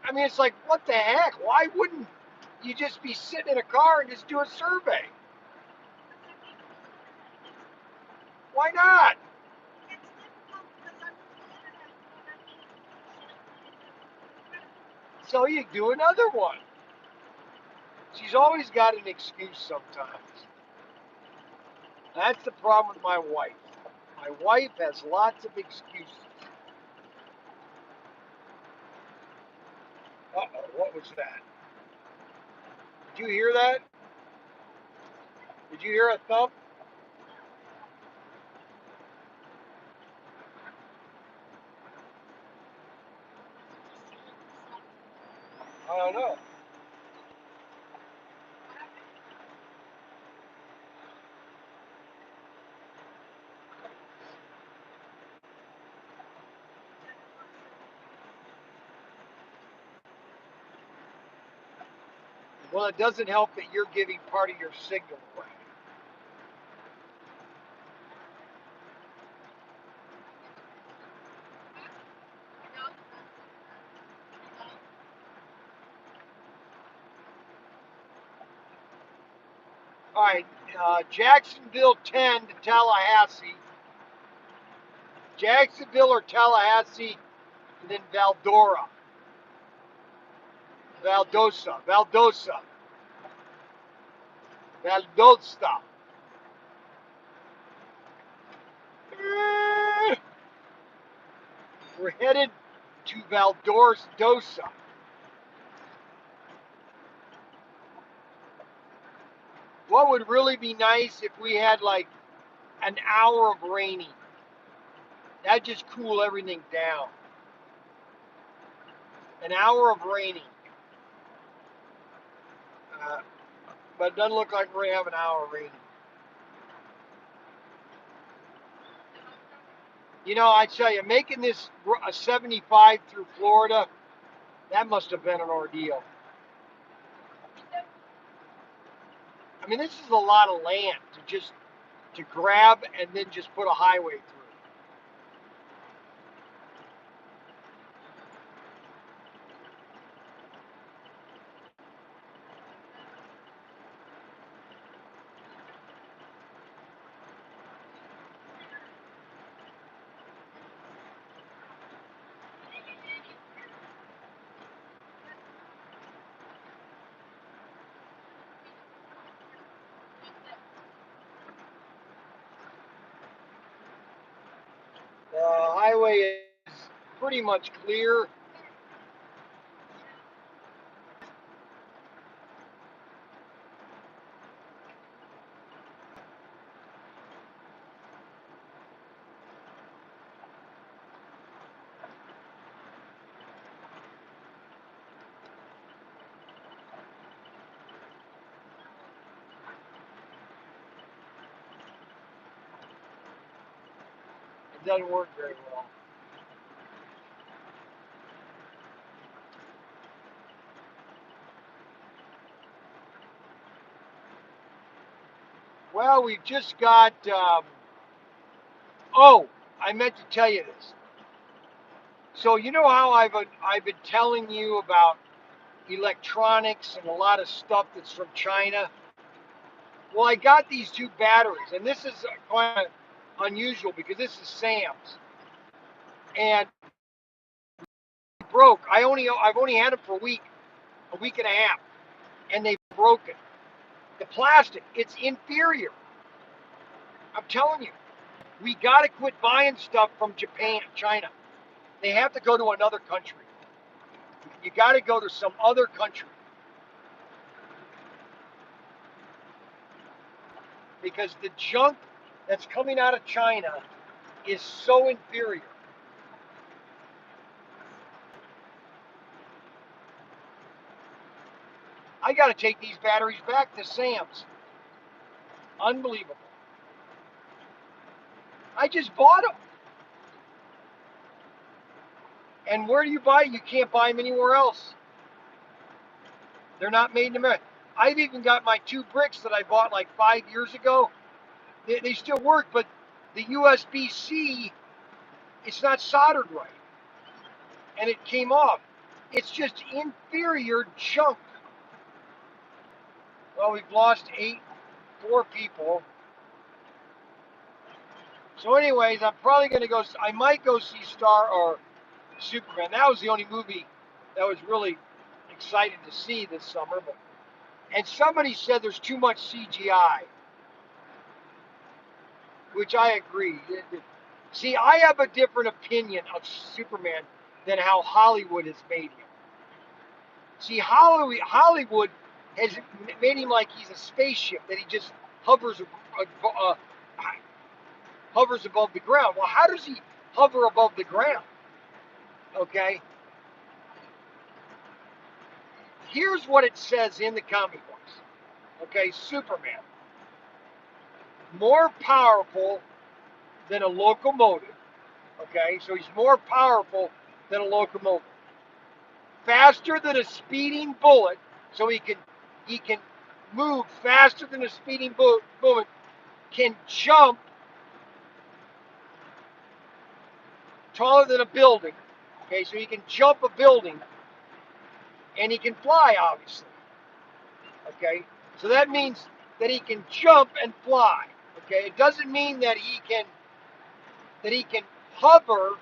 I mean, it's like, what the heck? Why wouldn't you just be sitting in a car and just do a survey? Why not? So you do another one. She's always got an excuse sometimes. That's the problem with my wife. My wife has lots of excuses. Uh-oh, what was that? Did you hear that? Did you hear a thump? I don't know. Well, it doesn't help that you're giving part of your signal away. All right, Jacksonville 10 to Tallahassee. Jacksonville or Tallahassee, and then Valdosta. Valdosta. We're headed to Valdosta. What would really be nice if we had like an hour of raining? That'd just cool everything down. An hour of raining. Uh, but it doesn't look like we're going to have an hour of raining. You know, I tell you, making this a 75 through Florida, that must have been an ordeal. I mean, this is a lot of land to grab and then just put a highway through. The highway is pretty much clear. It doesn't work very well. Well, we've just got. Oh, I meant to tell you this. So you know how I've been telling you about electronics and a lot of stuff that's from China. Well, I got these two batteries, and this is kind of unusual because this is Sam's, and broke. I've only had them for a week and a half, and they broke it. The plastic, it's inferior. I'm telling you, we got to quit buying stuff from Japan, China. They have to go to another country. You got to go to some other country because the junk that's coming out of China is so inferior. I got to take these batteries back to Sam's. Unbelievable. I just bought them. And where do you buy? You can't buy them anywhere else. They're not made in America. I've even got my two bricks that I bought like 5 years ago. They still work, but the USB-C, it's not soldered right. And it came off. It's just inferior junk. Well, we've lost 4 people. So anyways, I'm probably going to go, I might go see Star or Superman. That was the only movie that was really excited to see this summer. And somebody said there's too much CGI, which I agree. See, I have a different opinion of Superman than how Hollywood has made him. See, Hollywood has made him like he's a spaceship, that he just hovers hovers above the ground. Well, how does he hover above the ground? Okay, here's what it says in the comic books. Okay, Superman, more powerful than a locomotive. Okay, so he's more powerful than a locomotive. Faster than a speeding bullet, so he can move faster than a speeding bullet. Can jump taller than a building. Okay, so he can jump a building, and he can fly, obviously. Okay, so that means that he can jump and fly. Okay, it doesn't mean that he can hover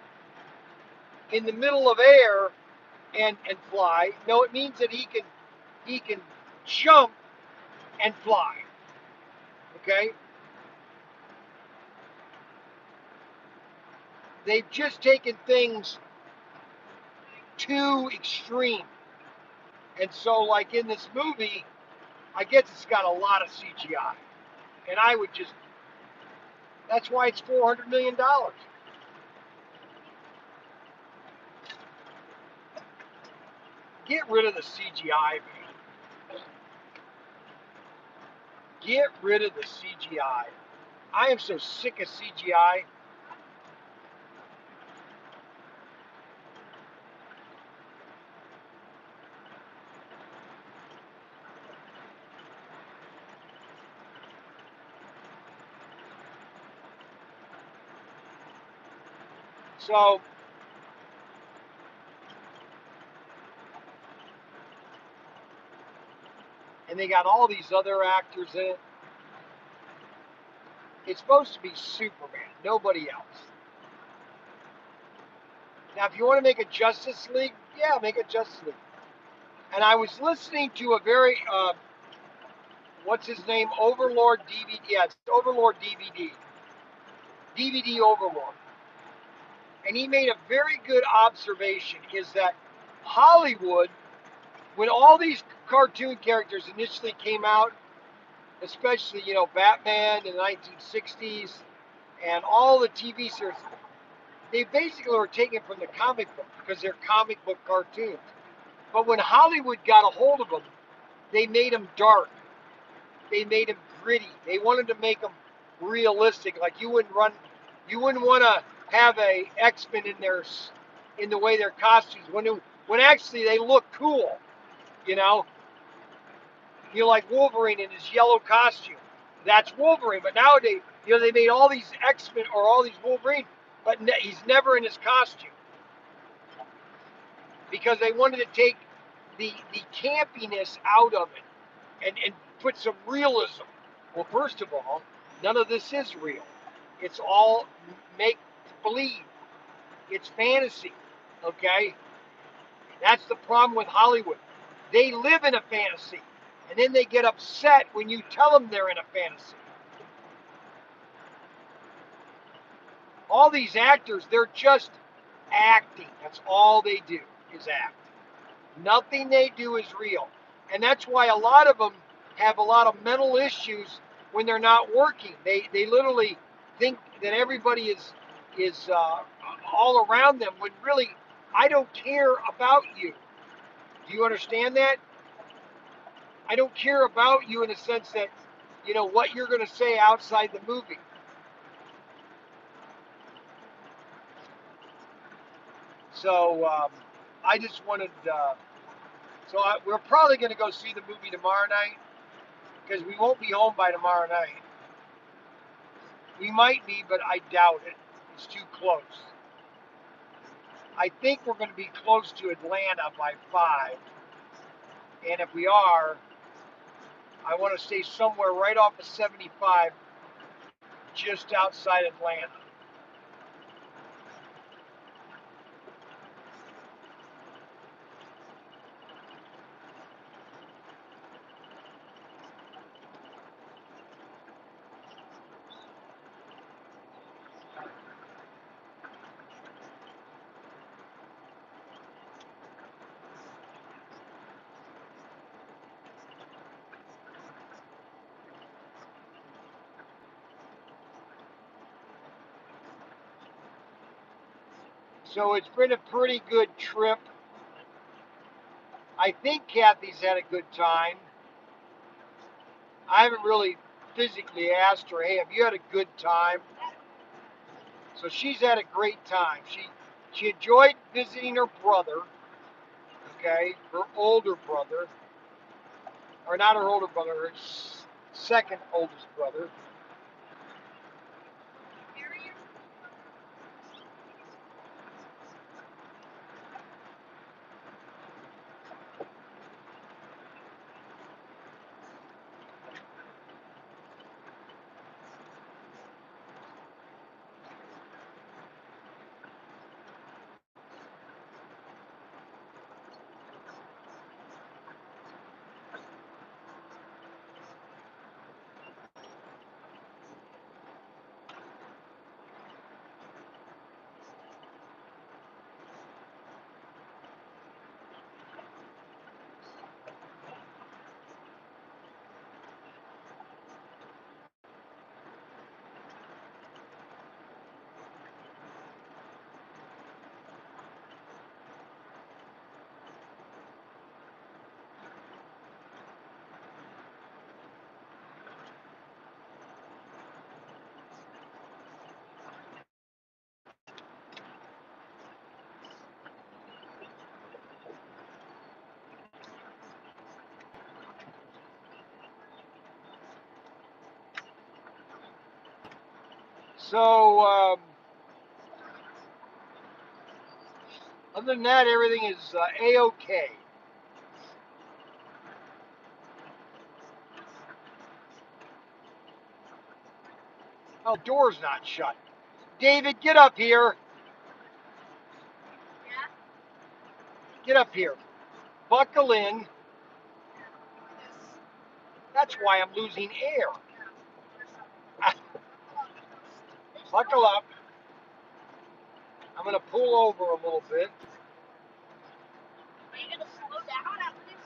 in the middle of air and fly. No, it means that he can jump and fly. Okay, they've just taken things too extreme, and so like in this movie, I guess it's got a lot of CGI, and I would just, that's why it's $400 million. Get rid of the CGI, man. Get rid of the CGI. I am so sick of CGI. So, and they got all these other actors in it. It's supposed to be Superman, nobody else. Now, if you want to make a Justice League, yeah, make a Justice League. And I was listening to a very, what's his name, Overlord DVD. Yeah, it's Overlord DVD. DVD Overlord. And he made a very good observation, is that Hollywood, when all these cartoon characters initially came out, especially, Batman in the 1960s and all the TV series, they basically were taken from the comic book because they're comic book cartoons. But when Hollywood got a hold of them, they made them dark. They made them gritty. They wanted to make them realistic. Like you wouldn't want to have a X-Men in the way their costumes when actually they look cool, you know. You like Wolverine in his yellow costume. That's Wolverine. But nowadays, they made all these X-Men or all these Wolverine, but he's never in his costume because they wanted to take the campiness out of it and put some realism. Well, first of all, none of this is real. It's all make believe. It's fantasy. Okay? That's the problem with Hollywood. They live in a fantasy. And then they get upset when you tell them they're in a fantasy. All these actors, they're just acting. That's all they do is act. Nothing they do is real. And that's why a lot of them have a lot of mental issues when they're not working. They literally think that everybody is all around them when really, I don't care about you. Do you understand that? I don't care about you in a sense that, what you're going to say outside the movie. So I just wanted, we're probably going to go see the movie tomorrow night because we won't be home by tomorrow night. We might be, but I doubt it. It's too close. I think we're going to be close to Atlanta by 5. And if we are, I want to stay somewhere right off of 75, just outside Atlanta. So it's been a pretty good trip. I think Kathy's had a good time. I haven't really physically asked her, hey, have you had a good time? So she's had a great time. She enjoyed visiting her brother, okay, her older brother, or not her older brother, her second oldest brother. So, other than that, everything is A-OK. Oh, door's not shut. David, get up here. Get up here. Buckle in. That's why I'm losing air. Buckle up. I'm going to pull over a little bit. Are you gonna slow down at least?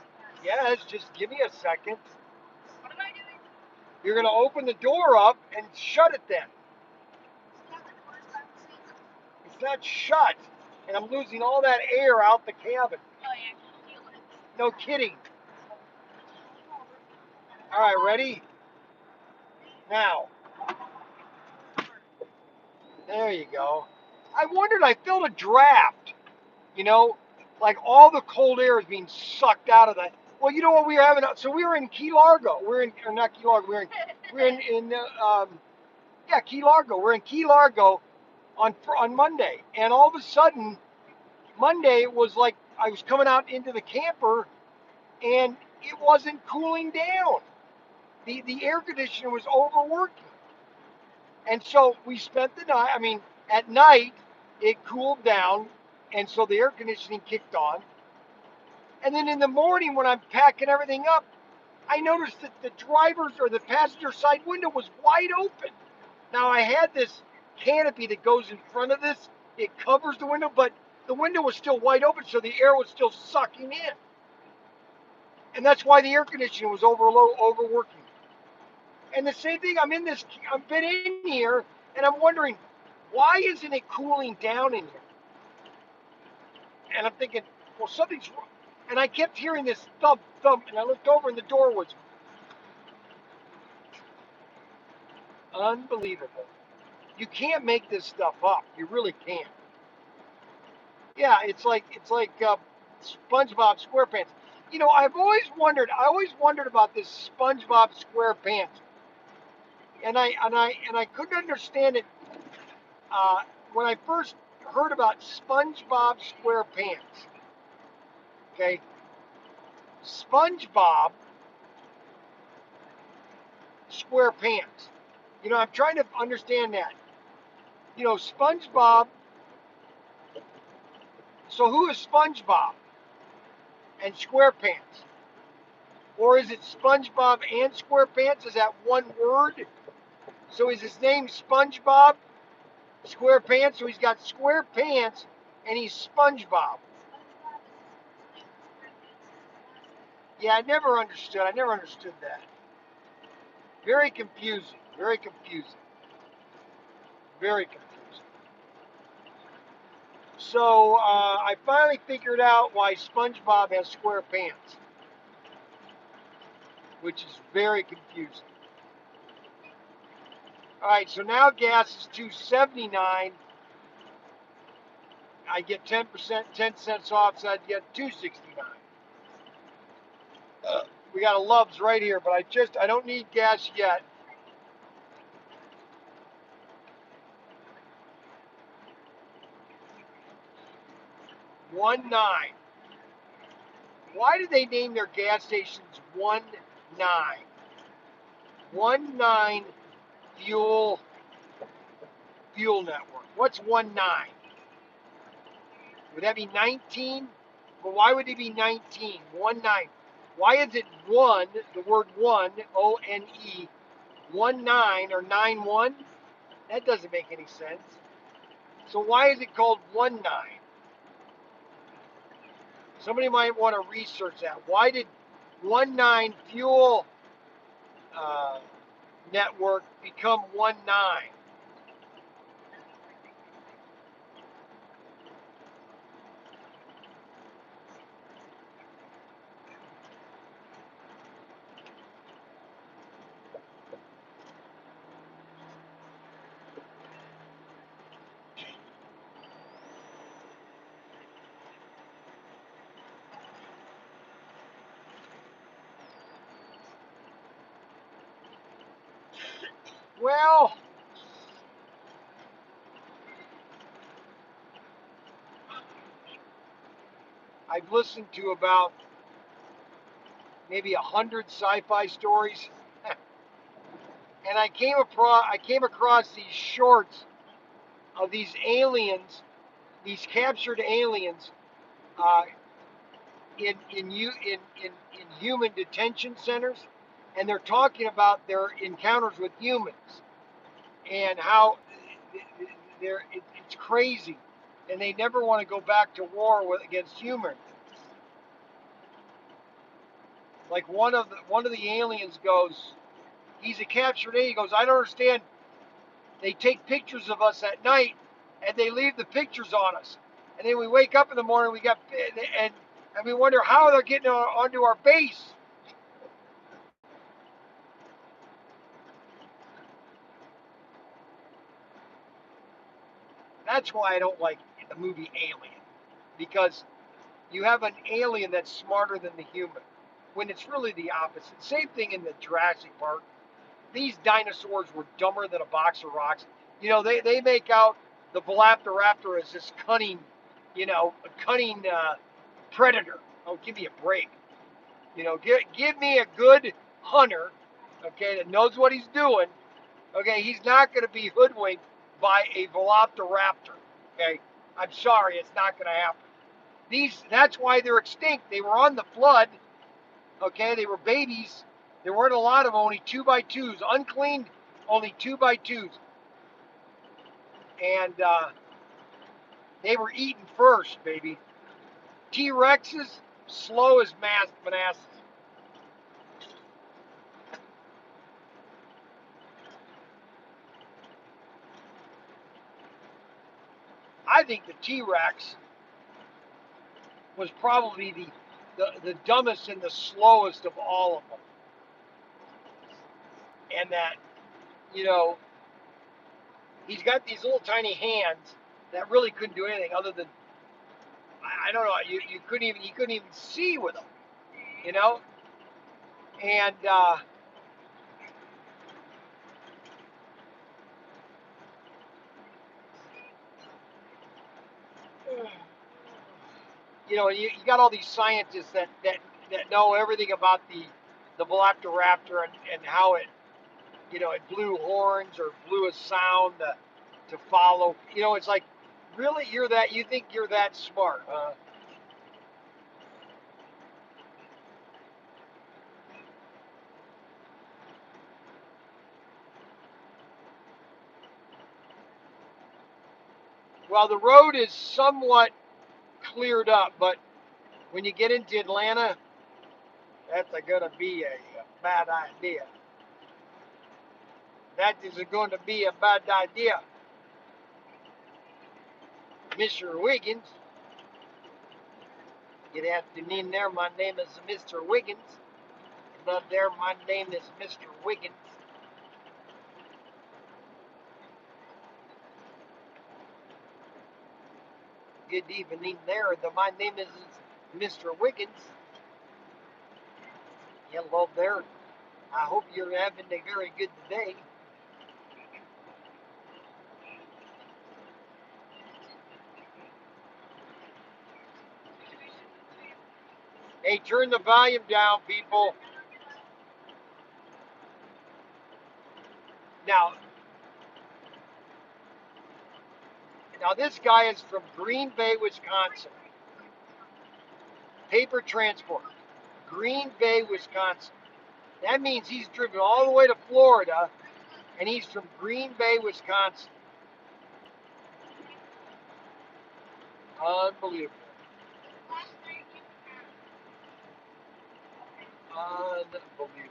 Yes, just give me a second. What am I doing? You're going to open the door up and shut it then. It's not shut. And I'm losing all that air out the cabin. Oh yeah, I can feel it. No kidding. All right, ready? Now. There you go. I wondered, I felt a draft. You know, like all the cold air is being sucked out of that. Well, you know what we were having? So we were in Key Largo. We're in, or not Key Largo. Yeah, Key Largo. We're in Key Largo on Monday, and all of a sudden, Monday was like I was coming out into the camper, and it wasn't cooling down. The air conditioner was overworking, and so we spent the night. I mean, at night it cooled down, and so the air conditioning kicked on. And then in the morning, when I'm packing everything up, I noticed that the driver's or the passenger side window was wide open. Now I had this canopy that goes in front of this. It covers the window, but the window was still wide open, so the air was still sucking in. And that's why the air conditioning was overworking. And the same thing, I've been in here, and I'm wondering, why isn't it cooling down in here? And I'm thinking, well, something's wrong. And I kept hearing this thump, thump, and I looked over, and the door was unbelievable. You can't make this stuff up. You really can't. Yeah, it's like SpongeBob SquarePants. You know, I always wondered about this SpongeBob SquarePants, and I couldn't understand it when I first heard about SpongeBob SquarePants. Okay, SpongeBob SquarePants. You know, I'm trying to understand that. You know, SpongeBob. So who is SpongeBob and SquarePants? Or is it SpongeBob and SquarePants? Is that one word? So is his name SpongeBob SquarePants? So he's got square pants and he's SpongeBob. Yeah, I never understood. I never understood that. Very confusing. Very confusing. Very confusing. So I finally figured out why SpongeBob has square pants, which is very confusing. All right, so now gas is $2.79. I get 10%, 10 cents off, so I'd get $2.69. We got a Love's right here, but I don't need gas yet. $1.9. Why did they name their gas stations 1.9? 1.9 fuel network. What's 1.9? Would that be 19? But why would it be 19? 1.9. Why is it one? The word one, O-N-E, 1.9 or 9.1? That doesn't make any sense. So why is it called 1.9? Somebody might want to research that. Why did 1.9 fuel network become 1.9? Well, I've listened to about maybe 100 sci-fi stories, and I came across these shorts of these aliens, these captured aliens, uh, in human detention centers, and they're talking about their encounters with humans and how it's crazy, and they never want to go back to war against humans. Like one of the aliens goes, he's a captured alien. He goes, I don't understand. They take pictures of us at night, and they leave the pictures on us, and then we wake up in the morning. And we wonder how they're getting onto our base. That's why I don't like the movie Alien, because you have an alien that's smarter than the human, when it's really the opposite. Same thing in the Jurassic Park. These dinosaurs were dumber than a box of rocks. You know, they make out the Velociraptor as this cunning, cunning predator. Oh, give me a break. You know, give me a good hunter, okay, that knows what he's doing. Okay, he's not going to be hoodwinked by a Velociraptor. Okay, I'm sorry, it's not going to happen. That's why they're extinct. They were on the flood. Okay, they were babies. There weren't a lot of them, only 2x2s, uncleaned, only 2x2s, and they were eaten first, baby. T-Rexes, slow as molasses. I think the T-Rex was probably the dumbest and the slowest of all of them, and that, you know, he's got these little tiny hands that really couldn't do anything other than, I don't know, you couldn't even see with them, you know, and you got all these scientists that know everything about the velociraptor and how it blew horns or blew a sound to follow. It's like, really, you think you're that smart? Well, the road is somewhat cleared up, but when you get into Atlanta, that's going to be a bad idea. That is going to be a bad idea. Mr. Wiggins, good afternoon there. My name is Mr. Wiggins. Hello there. My name is Mr. Wiggins. Good evening there. My name is Mr. Wiggins. Hello there. I hope you're having a very good day. Hey, turn the volume down, people. Now, this guy is from Green Bay, Wisconsin. Paper transport. Green Bay, Wisconsin. That means he's driven all the way to Florida, and he's from Green Bay, Wisconsin. Unbelievable. Unbelievable.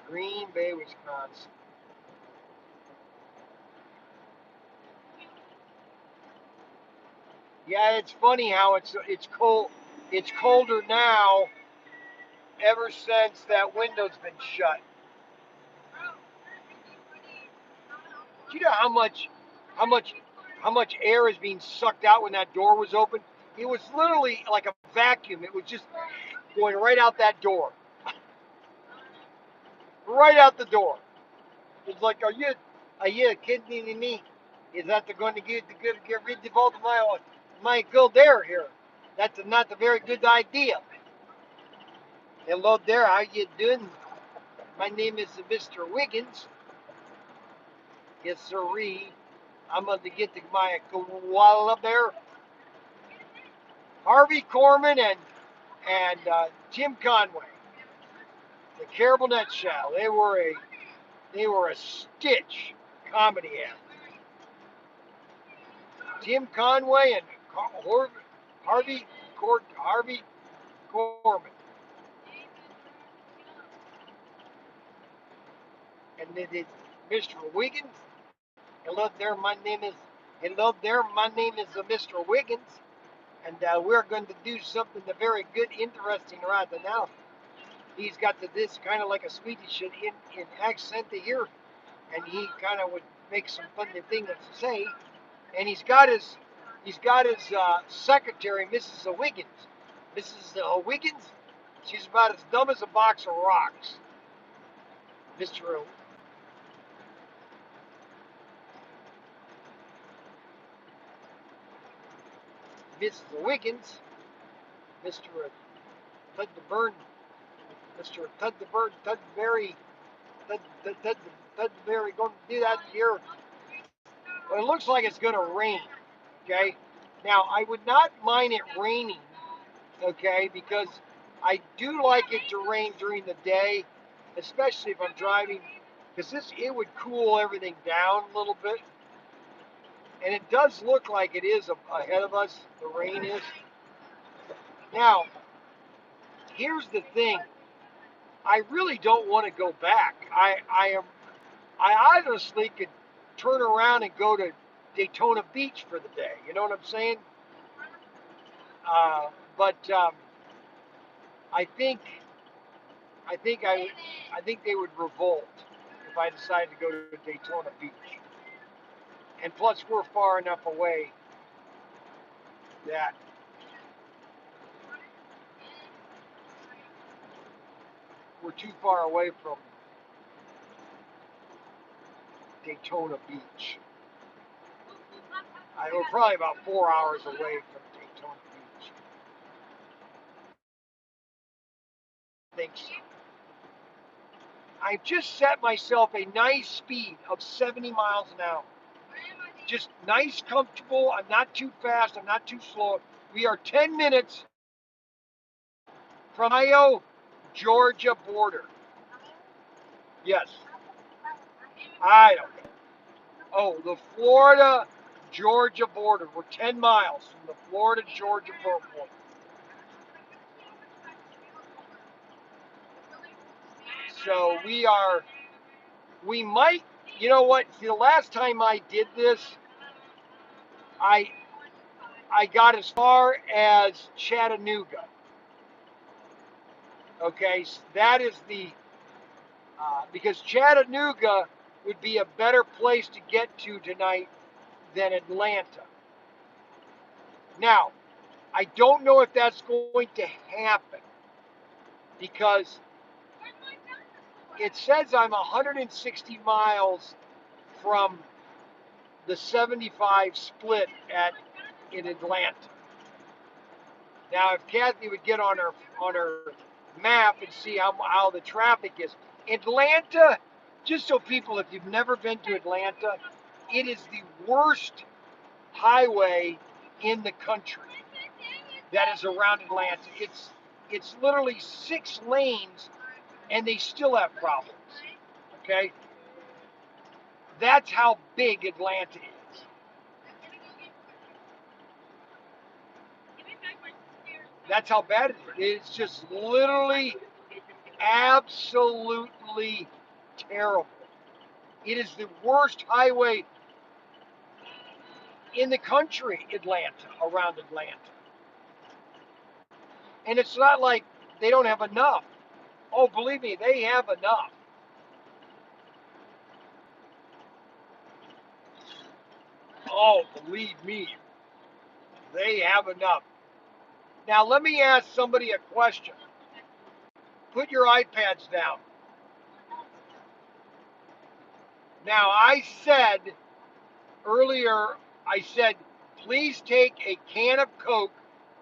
Green Bay, Wisconsin. Yeah, it's funny how it's cold. It's colder now ever since that window's been shut. Do you know how much, how much air is being sucked out when that door was open? It was literally like a vacuum. It was just going right out that door, right out the door. It's like, are you kidding me? Is that going to get rid of all of my good air here? That's not a very good idea. Hello there, how you doing? My name is Mr. Wiggins. Yes, sirree. I'm going to get to my koala there. Harvey Korman and Tim Conway, the Caribou Nutshell. They were a stitch comedy act. Tim Conway and Harvey Harvey Korman, and then Mr. Wiggins. Hello there, my name is Mr. Wiggins, and we're going to do something very good, interesting right now. He's got this kind of like a Swedish in accent here, and he kind of would make some funny things to say. And he's got his secretary, Mrs. Wiggins. Mrs. Wiggins, she's about as dumb as a box of rocks. Mr. Mrs. Wiggins, Mr. Tud the Burn, Mr. Tud the Bird, Tud Berry, Tud Berry going to do that here. Well, it looks like it's going to rain. Okay. Now, I would not mind it raining. Okay, because I do like it to rain during the day, especially if I'm driving, because it would cool everything down a little bit. And it does look like it is ahead of us. The rain is. Now, here's the thing. I really don't want to go back. I honestly could turn around and go to Daytona Beach for the day. You know what I'm saying? But I think I think I I think they would revolt if I decided to go to Daytona Beach. And plus, we're far enough away that we're too far away from Daytona Beach. We're probably about 4 hours away from Daytona Beach. Thanks. I've just set myself a nice speed of 70 miles an hour. Just nice, comfortable. I'm not too fast. I'm not too slow. We are 10 minutes from Ohio, Georgia border. Yes. I don't know. Oh, the Florida, Georgia border. We're 10 miles from the Florida, Georgia border. So we might, you know what? See, the last time I did this, I I got as far as Chattanooga. Okay, so that is because Chattanooga would be a better place to get to tonight than Atlanta. Now, I don't know if that's going to happen because it says I'm 160 miles from the 75 split in Atlanta. Now, if Kathy would get on her map and see how the traffic is, Atlanta, just so people, if you've never been to Atlanta, it is the worst highway in the country that is around Atlanta. It's literally 6 lanes, and they still have problems. Okay, that's how big Atlanta is. That's how bad it is. It's just literally absolutely terrible. It is the worst highway in the country, around Atlanta. And it's not like they don't have enough. Oh, believe me, they have enough. Oh, believe me, they have enough. Now, let me ask somebody a question. Put your iPads down. Now, earlier, I said, please take a can of Coke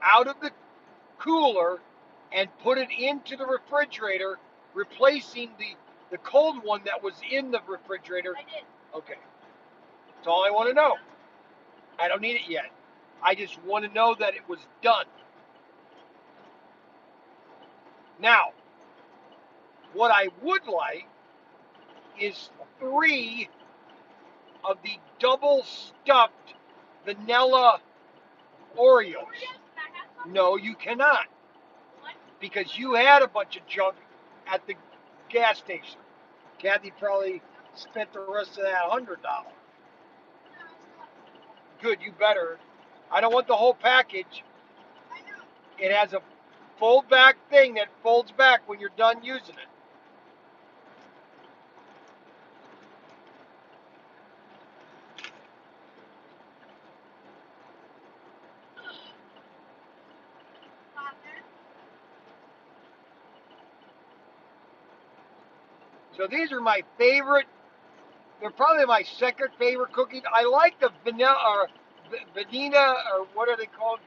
out of the cooler and put it into the refrigerator, replacing the cold one that was in the refrigerator. I did. Okay. That's all I want to know. I don't need it yet. I just want to know that it was done. Now, what I would like is 3 of the double stuffed vanilla Oreos. No, you cannot. Because you had a bunch of junk at the gas station. Kathy probably spent the rest of that $100. Good, you better. I don't want the whole package. It has a fold back thing that folds back when you're done using it. So these are my favorite. They're probably my second favorite cookies. I like the vanilla or vanilla or what are they called?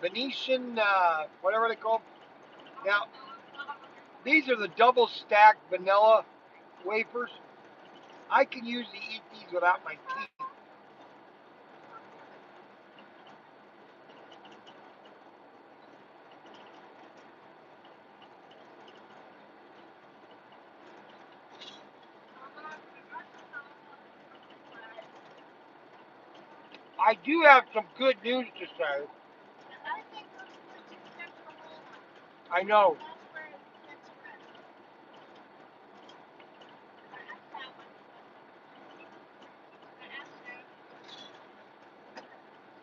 Venetian, whatever they call. Now, these are the double stacked vanilla wafers. I can usually eat these without my teeth. I do have some good news to say. I know.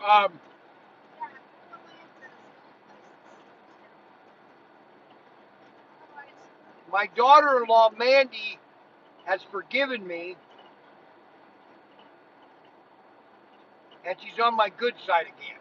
Um, my daughter-in-law Mandy has forgiven me, and she's on my good side again.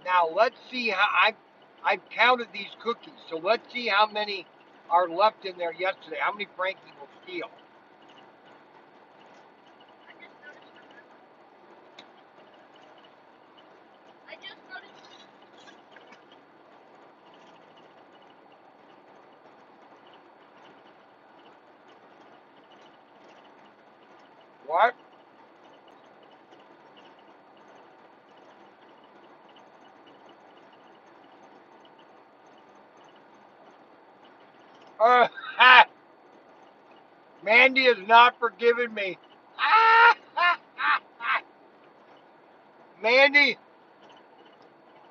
Now let's see how I've counted these cookies. So let's see how many are left in there yesterday. How many Frankie will steal? I just noticed. What? Ha! Mandy has not forgiven me. Mandy,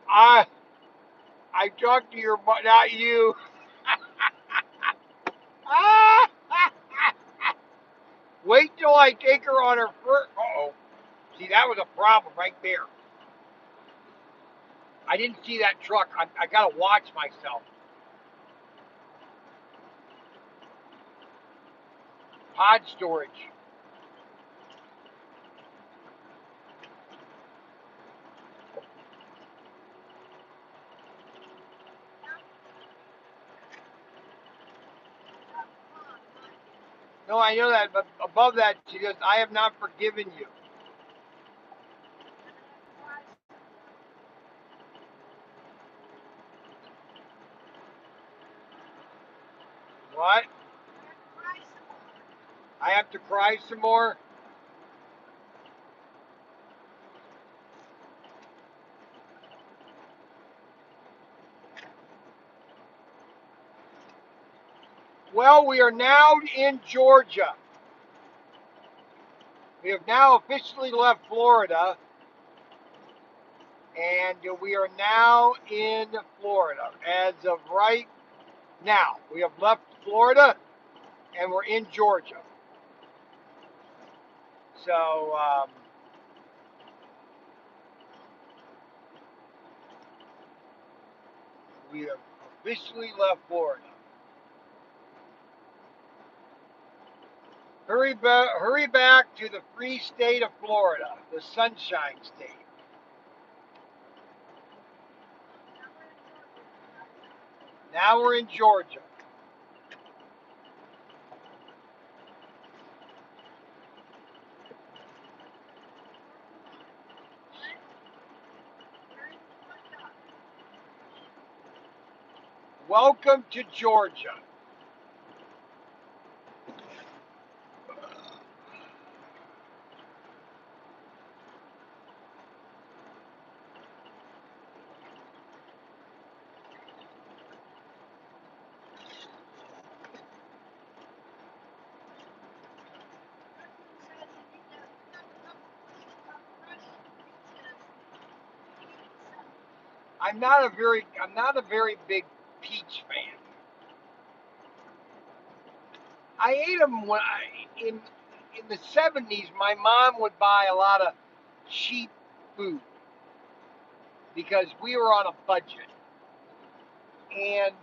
I I talked to your not you. Wait till I take her on her first. Uh-oh. See, that was a problem right there. I didn't see that truck. I gotta watch myself. Pod storage. No, I know that, but above that, she goes, I have not forgiven you. What? I have to cry some more? Well, we are now in Georgia. We have now officially left Florida, and we are now in Florida. As of right now, we have left Florida, and we're in Georgia. So, we have officially left Florida. Hurry back to the free state of Florida, the Sunshine State. Now we're in Georgia. Welcome to Georgia. I'm not a very big peach fan. I ate them when in the 70s. My mom would buy a lot of cheap food because we were on a budget, and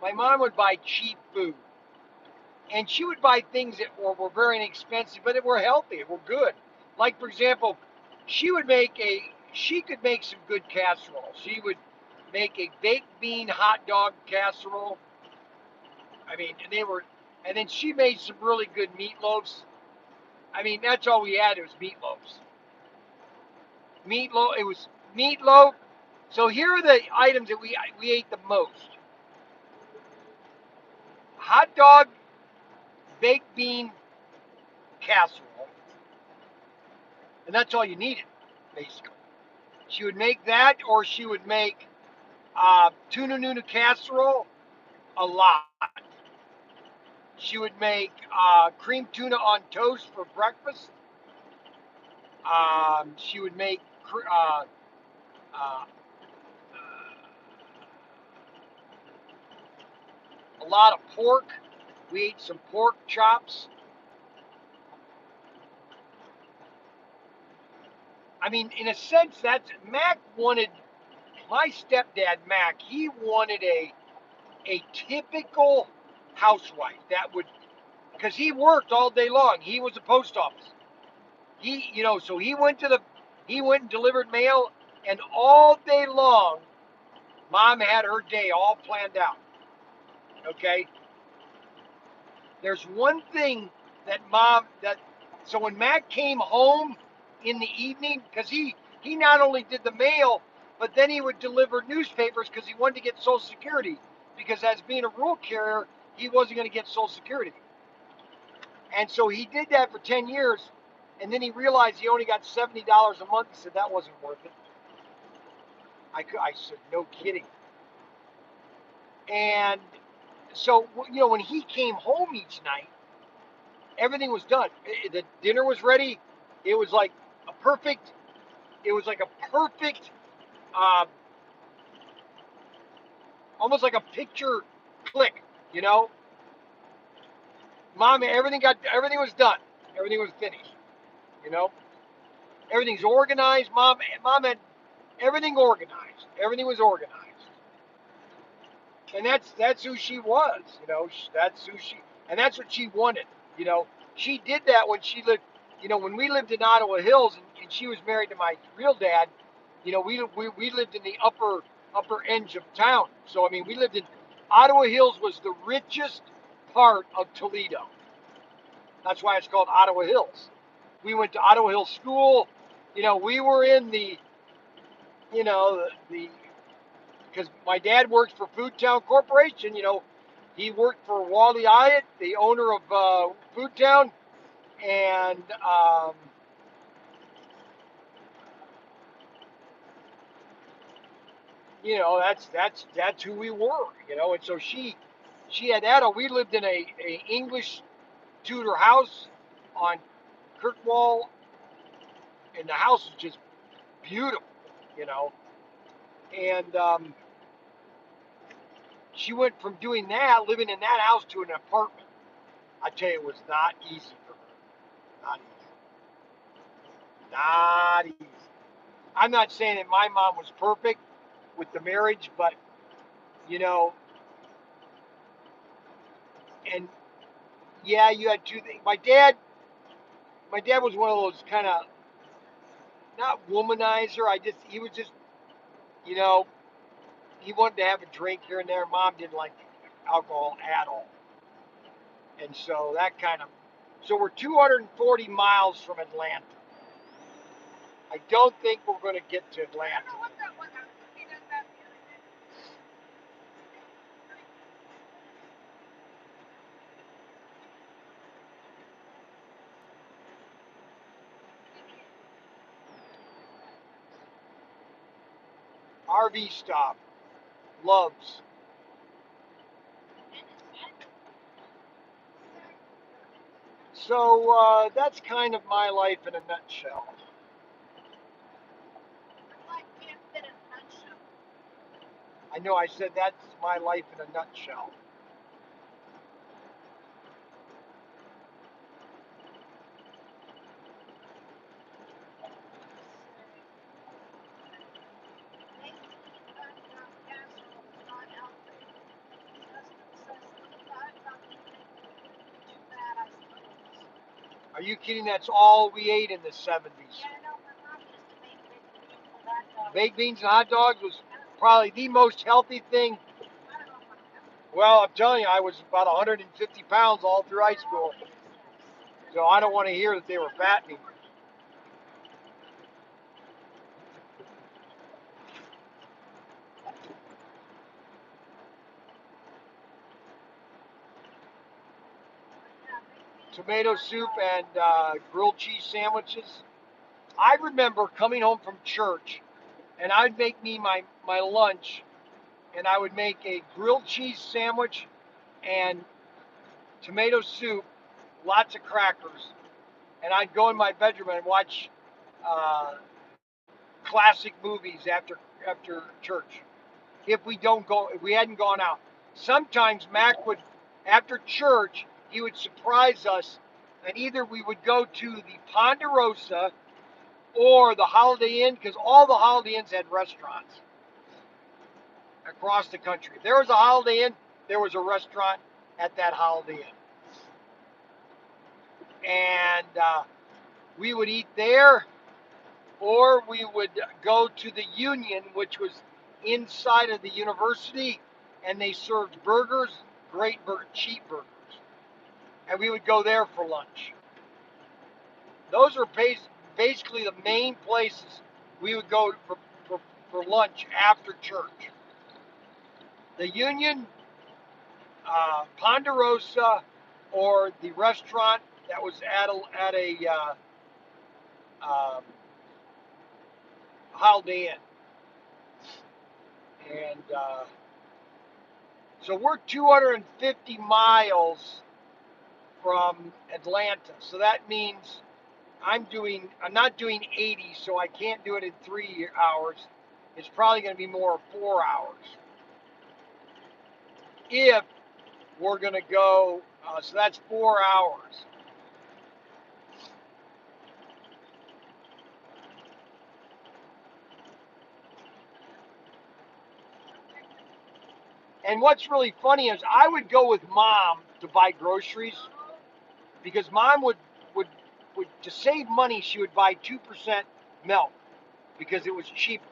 my mom would buy cheap food, and she would buy things that were very inexpensive, but that were healthy, were good. Like for example, she could make some good casserole. She would make a baked bean hot dog casserole. I mean, and then she made some really good meatloafs. I mean, that's all we had. It was meatloafs. Meatloaf. It was meatloaf. So here are the items that we ate the most: hot dog, baked bean casserole, and that's all you needed, basically. She would make that, or she would make tuna casserole a lot. She would make cream tuna on toast for breakfast. She would make uh, a lot of pork. We ate some pork chops. I mean, in a sense, that's Mac wanted my stepdad Mac. He wanted a typical housewife that would because he worked all day long. He was a post office. So he went and delivered mail, and all day long, Mom had her day all planned out. Okay. There's one thing so when Matt came home in the evening, because he not only did the mail, but then he would deliver newspapers because he wanted to get Social Security, because as being a rural carrier, he wasn't going to get Social Security. And so he did that for 10 years, and then he realized he only got $70 a month. He said that wasn't worth it. I said, no kidding. And so, when he came home each night, everything was done. The dinner was ready. It was like a perfect, uh, almost like a picture click, you know. Mom, everything was done. Everything was finished, you know. Everything's organized. Mom had everything organized. Everything was organized. And that's who she was, and that's what she wanted, you know. She did that when she lived, when we lived in Ottawa Hills, and she was married to my real dad. We lived in the upper edge of town. So I mean, we lived in Ottawa Hills was the richest part of Toledo. That's why it's called Ottawa Hills. We went to Ottawa Hills School. We were in the because my dad worked for Foodtown Corporation. He worked for Wally Hyatt, the owner of Foodtown, and that's who we were. And so she had that. We lived in a English Tudor house on Kirkwall, and the house was just beautiful, you know. And she went from doing that, living in that house, to an apartment. I tell you, it was not easy for her. Not easy. Not easy. I'm not saying that my mom was perfect with the marriage, but you know, and yeah, you had two things. My dad was one of those kind of, not womanizer. He was just, you know, he wanted to have a drink here and there. Mom didn't like alcohol at all, and so so we're 240 miles from Atlanta. I don't think we're going to get to Atlanta. RV stop, Loves. So that's kind of my life in a nutshell. I know I said that's my life in a nutshell. Are you kidding? That's all we ate in the 70s. Baked beans and hot dogs was probably the most healthy thing. Well, I'm telling you, I was about 150 pounds all through high school. So I don't want to hear that they were fattening. Tomato soup and grilled cheese sandwiches. I remember coming home from church, and I'd make me my lunch, and I would make a grilled cheese sandwich and tomato soup, lots of crackers, and I'd go in my bedroom and watch uh, classic movies after church. If we hadn't gone out, sometimes Mac would, after church, he would surprise us, and either we would go to the Ponderosa or the Holiday Inn, because all the Holiday Inns had restaurants across the country. If there was a Holiday Inn, there was a restaurant at that Holiday Inn. and we would eat there, or we would go to the Union, which was inside of the university, and they served burgers, great cheap burgers, and we would go there for lunch. Those are basically the main places we would go for lunch after church. The Union, Ponderosa, or the restaurant that was at a um, Holiday Inn. And so we're 250 miles from Atlanta. So that means I'm not doing 80, so I can't do it in 3 hours. It's probably going to be more 4 hours. If we're going to go, so that's 4 hours. And what's really funny is I would go with mom to buy groceries because mom would to save money, she would buy 2% milk because it was cheaper.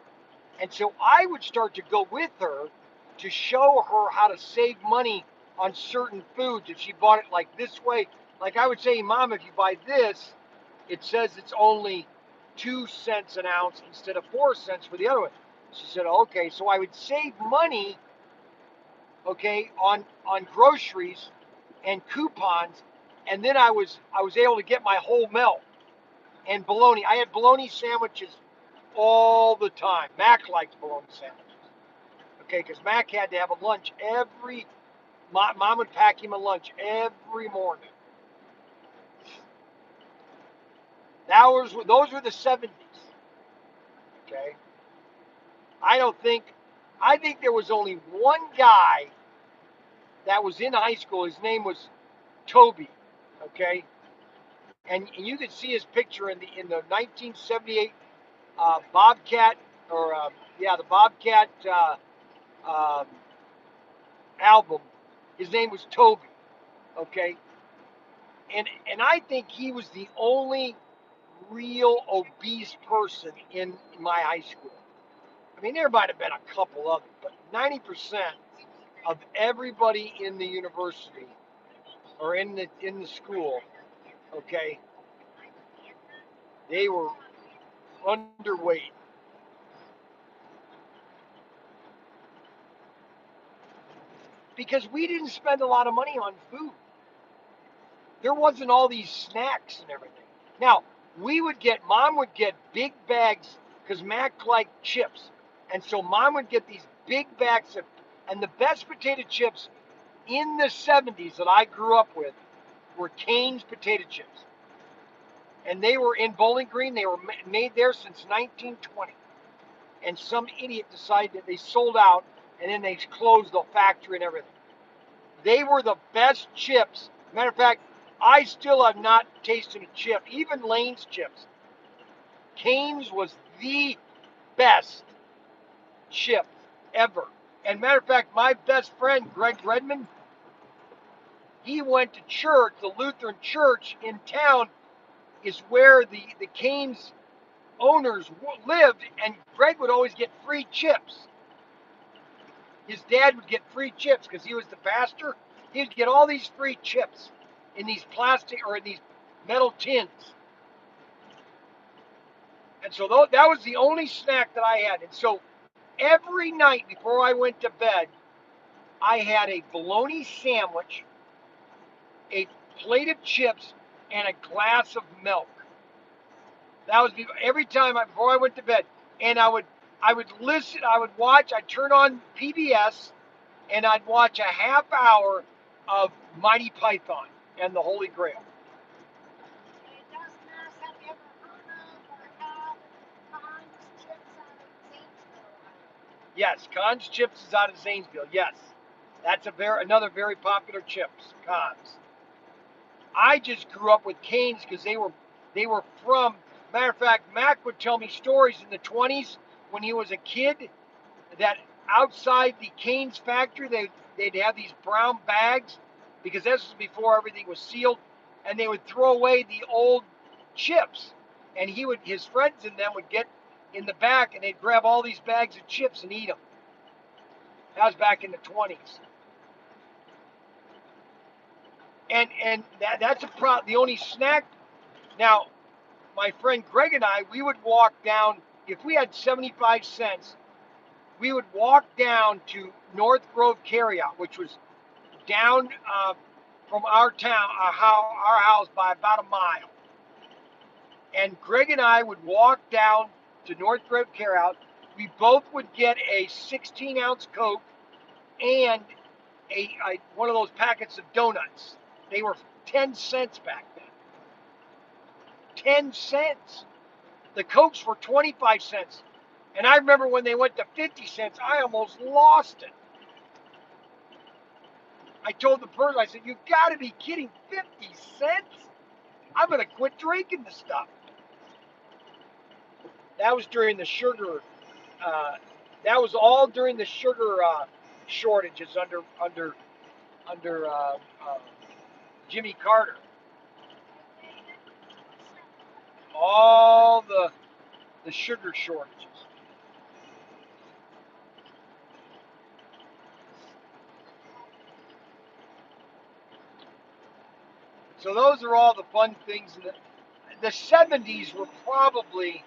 And so I would start to go with her to show her how to save money on certain foods. If she bought it like this way, like I would say, Mom, if you buy this, it says it's only 2 cents an ounce instead of 4 cents for the other one. She said, okay. So I would save money, okay, on groceries and coupons, and then I was able to get my whole milk and bologna. I had bologna sandwiches all the time. Mac liked bologna sandwiches. Okay, because Mac had to have a lunch Mom would pack him a lunch every morning. Those were the 70s. Okay, I think there was only one guy that was in high school. His name was Toby. Okay, and you could see his picture in the 1978 Bobcat, or the Bobcat um, album. His name was Toby. Okay, and I think he was the only real obese person in my high school. I mean, there might have been a couple of them, but 90% of everybody in the university or in the school, okay, they were underweight. Because we didn't spend a lot of money on food. There wasn't all these snacks and everything. Now, Mom would get big bags because Mac liked chips. And so Mom would get these big bags and the best potato chips in the 70s that I grew up with were Cane's potato chips. And they were in Bowling Green. They were made there since 1920. And some idiot decided that they sold out and then they closed the factory and everything. They were the best chips. Matter of fact, I still have not tasted a chip, even Lane's chips. Cane's was the best chip ever. And matter of fact, my best friend, Greg Redmond, he went to church, the Lutheran church in town is where the Cane's owners lived, and Greg would always get free chips. His dad would get free chips because he was the pastor. He'd get all these free chips in these plastic or in these metal tins. And so that was the only snack that I had. And so every night before I went to bed, I had a bologna sandwich, a plate of chips, and a glass of milk. That was every time before I went to bed. And I would listen, I'd turn on PBS, and I'd watch a half hour of Mighty Python and the Holy Grail. Yes, Conn's Chips is out of Zanesville. Yes, that's another very popular chips, Conn's. I just grew up with Cane's because they were from. Matter of fact, Mac would tell me stories in the 20s when he was a kid that outside the Cane's factory they'd have these brown bags because this was before everything was sealed. and they would throw away the old chips, and his friends and them would get in the back, and they'd grab all these bags of chips and eat them. That was back in the 20s. And that's the only snack. Now, my friend Greg and I, we would walk down, if we had 75 cents, we would walk down to North Grove Carryout, which was down from our town, our house by about a mile. And Greg and I would walk down to North Grove Carryout. We both would get a 16-ounce Coke and one of those packets of donuts. They were 10 cents back then. 10 cents. The Cokes were 25 cents. And I remember when they went to 50 cents, I almost lost it. I told the person, I said, "You've got to be kidding, 50 cents? I'm going to quit drinking this stuff." That was during the sugar, that was all during the sugar shortages under Jimmy Carter. All the sugar shortages. So those are all the fun things. The 70s were probably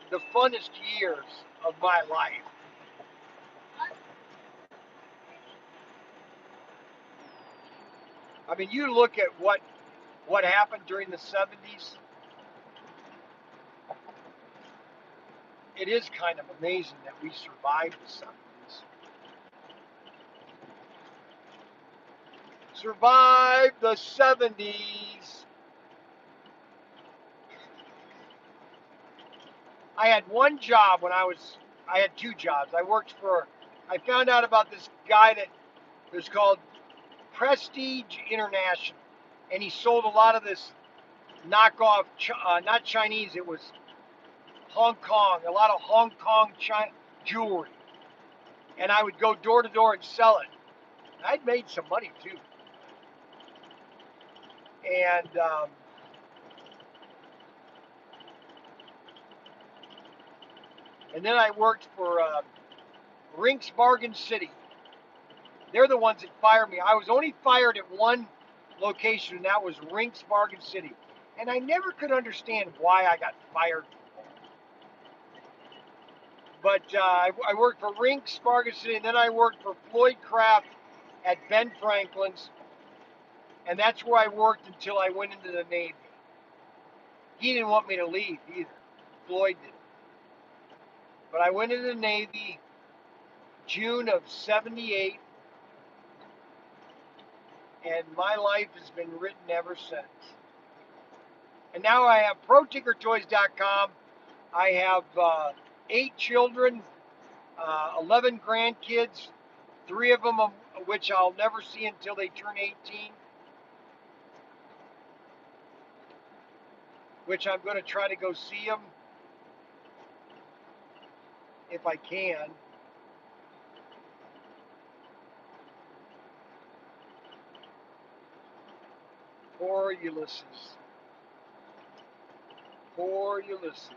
the funnest years of my life. I mean, you look at what happened during the 70s. It is kind of amazing that we survived the 70s. Survived the 70s. I had one job I had two jobs. I found out about this guy that was called Prestige International, and he sold a lot of this knockoff, not Chinese, it was Hong Kong, a lot of Hong Kong jewelry. And I would go door to door and sell it. I'd made some money too. And then I worked for Rinks Bargain City. They're the ones that fired me. I was only fired at one location, and that was Rinks Bargain City. And I never could understand why I got fired. But I worked for Rinks Bargain City, and then I worked for Floyd Craft at Ben Franklin's. And that's where I worked until I went into the Navy. He didn't want me to leave either. Floyd did. But I went into the Navy June of 78, and my life has been written ever since. And now I have ProTinkerToys.com. I have 8 children, 11 grandkids, 3 of them which I'll never see until they turn 18, which I'm going to try to go see them if I can. Poor Ulysses. Poor Ulysses.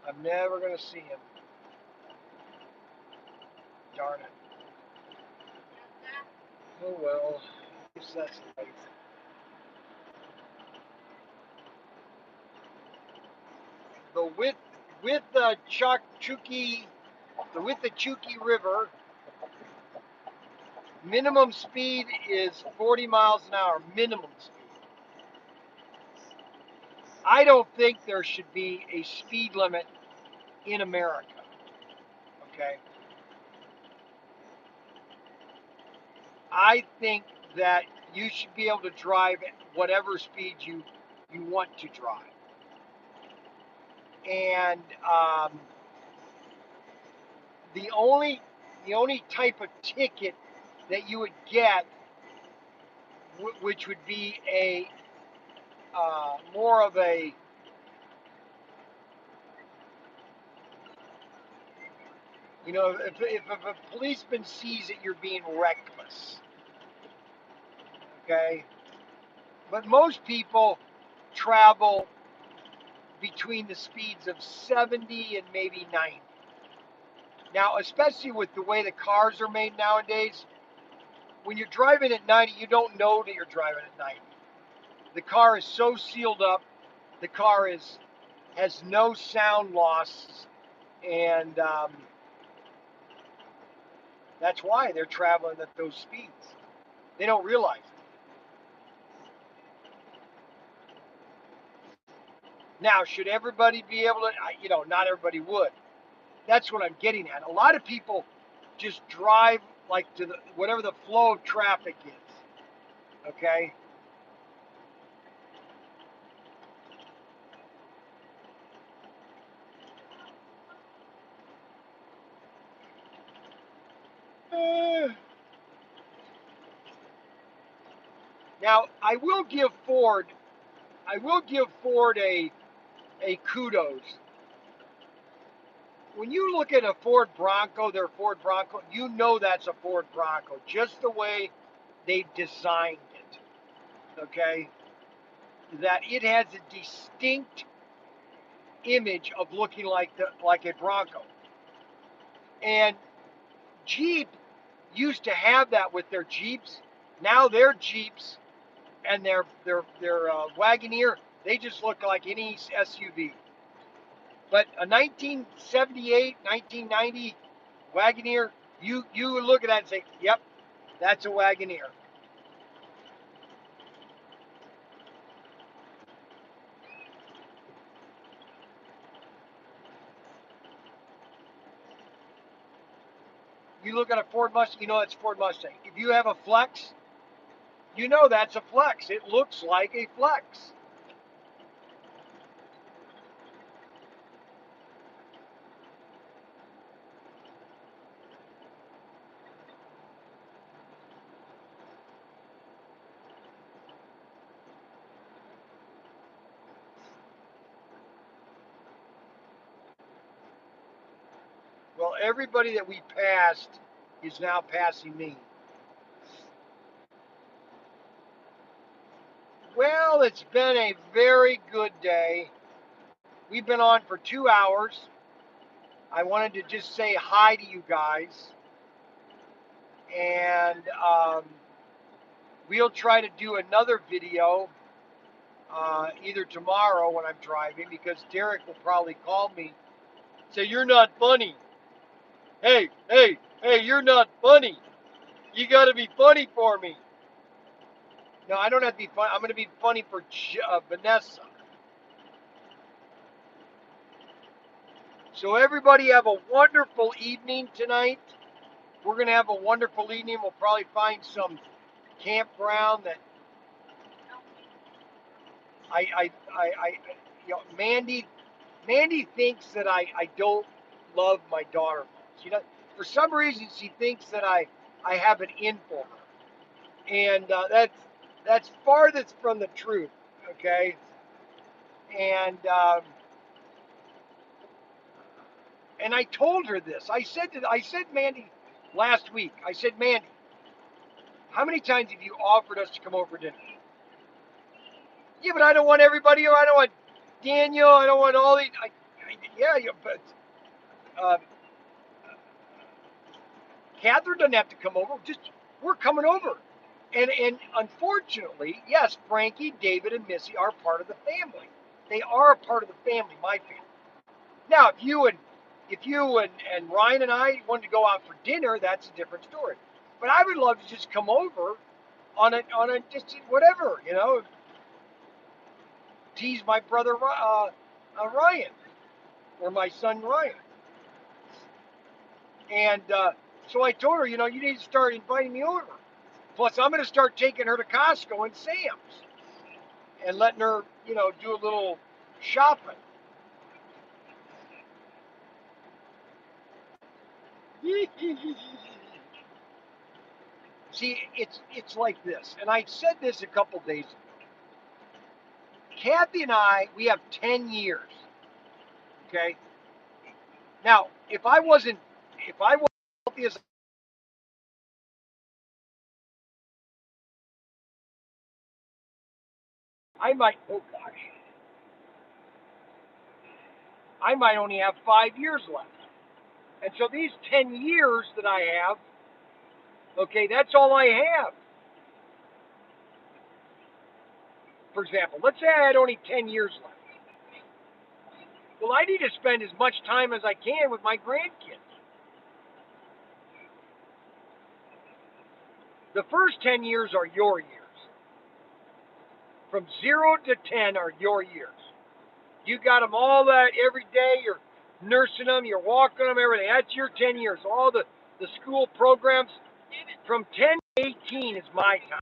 I'm never going to see him. Darn it. Oh well. Guess that's life. The with the Withlacoochee River, minimum speed is 40 miles an hour. Minimum speed. I don't think there should be a speed limit in America. Okay. I think that you should be able to drive at whatever speed you want to drive. And the only type of ticket that you would get, which would be a more of a if a policeman sees that you're being reckless, okay? But most people travel between the speeds of 70 and maybe 90. Now, especially with the way the cars are made nowadays, when you're driving at 90, you don't know that you're driving at 90. The car is so sealed up. The car has no sound loss, and that's why they're traveling at those speeds. They don't realize it. Now, should everybody be able to? Not everybody would. That's what I'm getting at. A lot of people just drive like to whatever the flow of traffic is. Okay. Now, I will give Ford. A kudos. When you look at a Ford Bronco, their Ford Bronco, you know that's a Ford Bronco, just the way they've designed it. Okay, that it has a distinct image of looking like a Bronco. And Jeep used to have that with their Jeeps. Now their Jeeps and their Wagoneer, they just look like any SUV. But a 1978, 1990 Wagoneer, you would look at that and say, "Yep, that's a Wagoneer." You look at a Ford Mustang, you know it's a Ford Mustang. If you have a Flex, you know that's a Flex. It looks like a Flex. Well, everybody that we passed is now passing me. Well, it's been a very good day. We've been on for 2 hours. I wanted to just say hi to you guys. And we'll try to do another video either tomorrow when I'm driving, because Derek will probably call me, say, "You're not funny. Hey, you're not funny. You got to be funny for me." No, I don't have to be funny. I'm going to be funny for Vanessa. So everybody have a wonderful evening tonight. We're going to have a wonderful evening. We'll probably find some campground that I Mandy thinks that I don't love my daughter. For some reason she thinks that I have an in for her, and that's farthest from the truth. Okay, and and I told her this. I said Mandy last week. I said, "Mandy, how many times have you offered us to come over for dinner?" "Yeah, but I don't want everybody. I don't want Daniel. I don't want all these." Yeah, but uh, Catherine doesn't have to come over. Just we're coming over. And unfortunately, yes, Frankie, David, and Missy are part of the family. They are a part of the family, my family. Now, if you and Ryan and I wanted to go out for dinner, that's a different story. But I would love to just come over on a just whatever, tease my brother Ryan, or my son Ryan. And so I told her, you need to start inviting me over. Plus, I'm going to start taking her to Costco and Sam's and letting her, do a little shopping. See, it's like this, and I said this a couple days ago. Kathy and I, we have 10 years. Okay. Now, if I wasn't healthy as I might, oh gosh, I might only have 5 years left. And so these 10 years that I have, okay, that's all I have. For example, let's say I had only 10 years left. Well, I need to spend as much time as I can with my grandkids. The first 10 years are your years. From 0 to 10 are your years. You got them all that every day. You're nursing them, you're walking them, everything. That's your 10 years. All the school programs. From 10 to 18 is my time.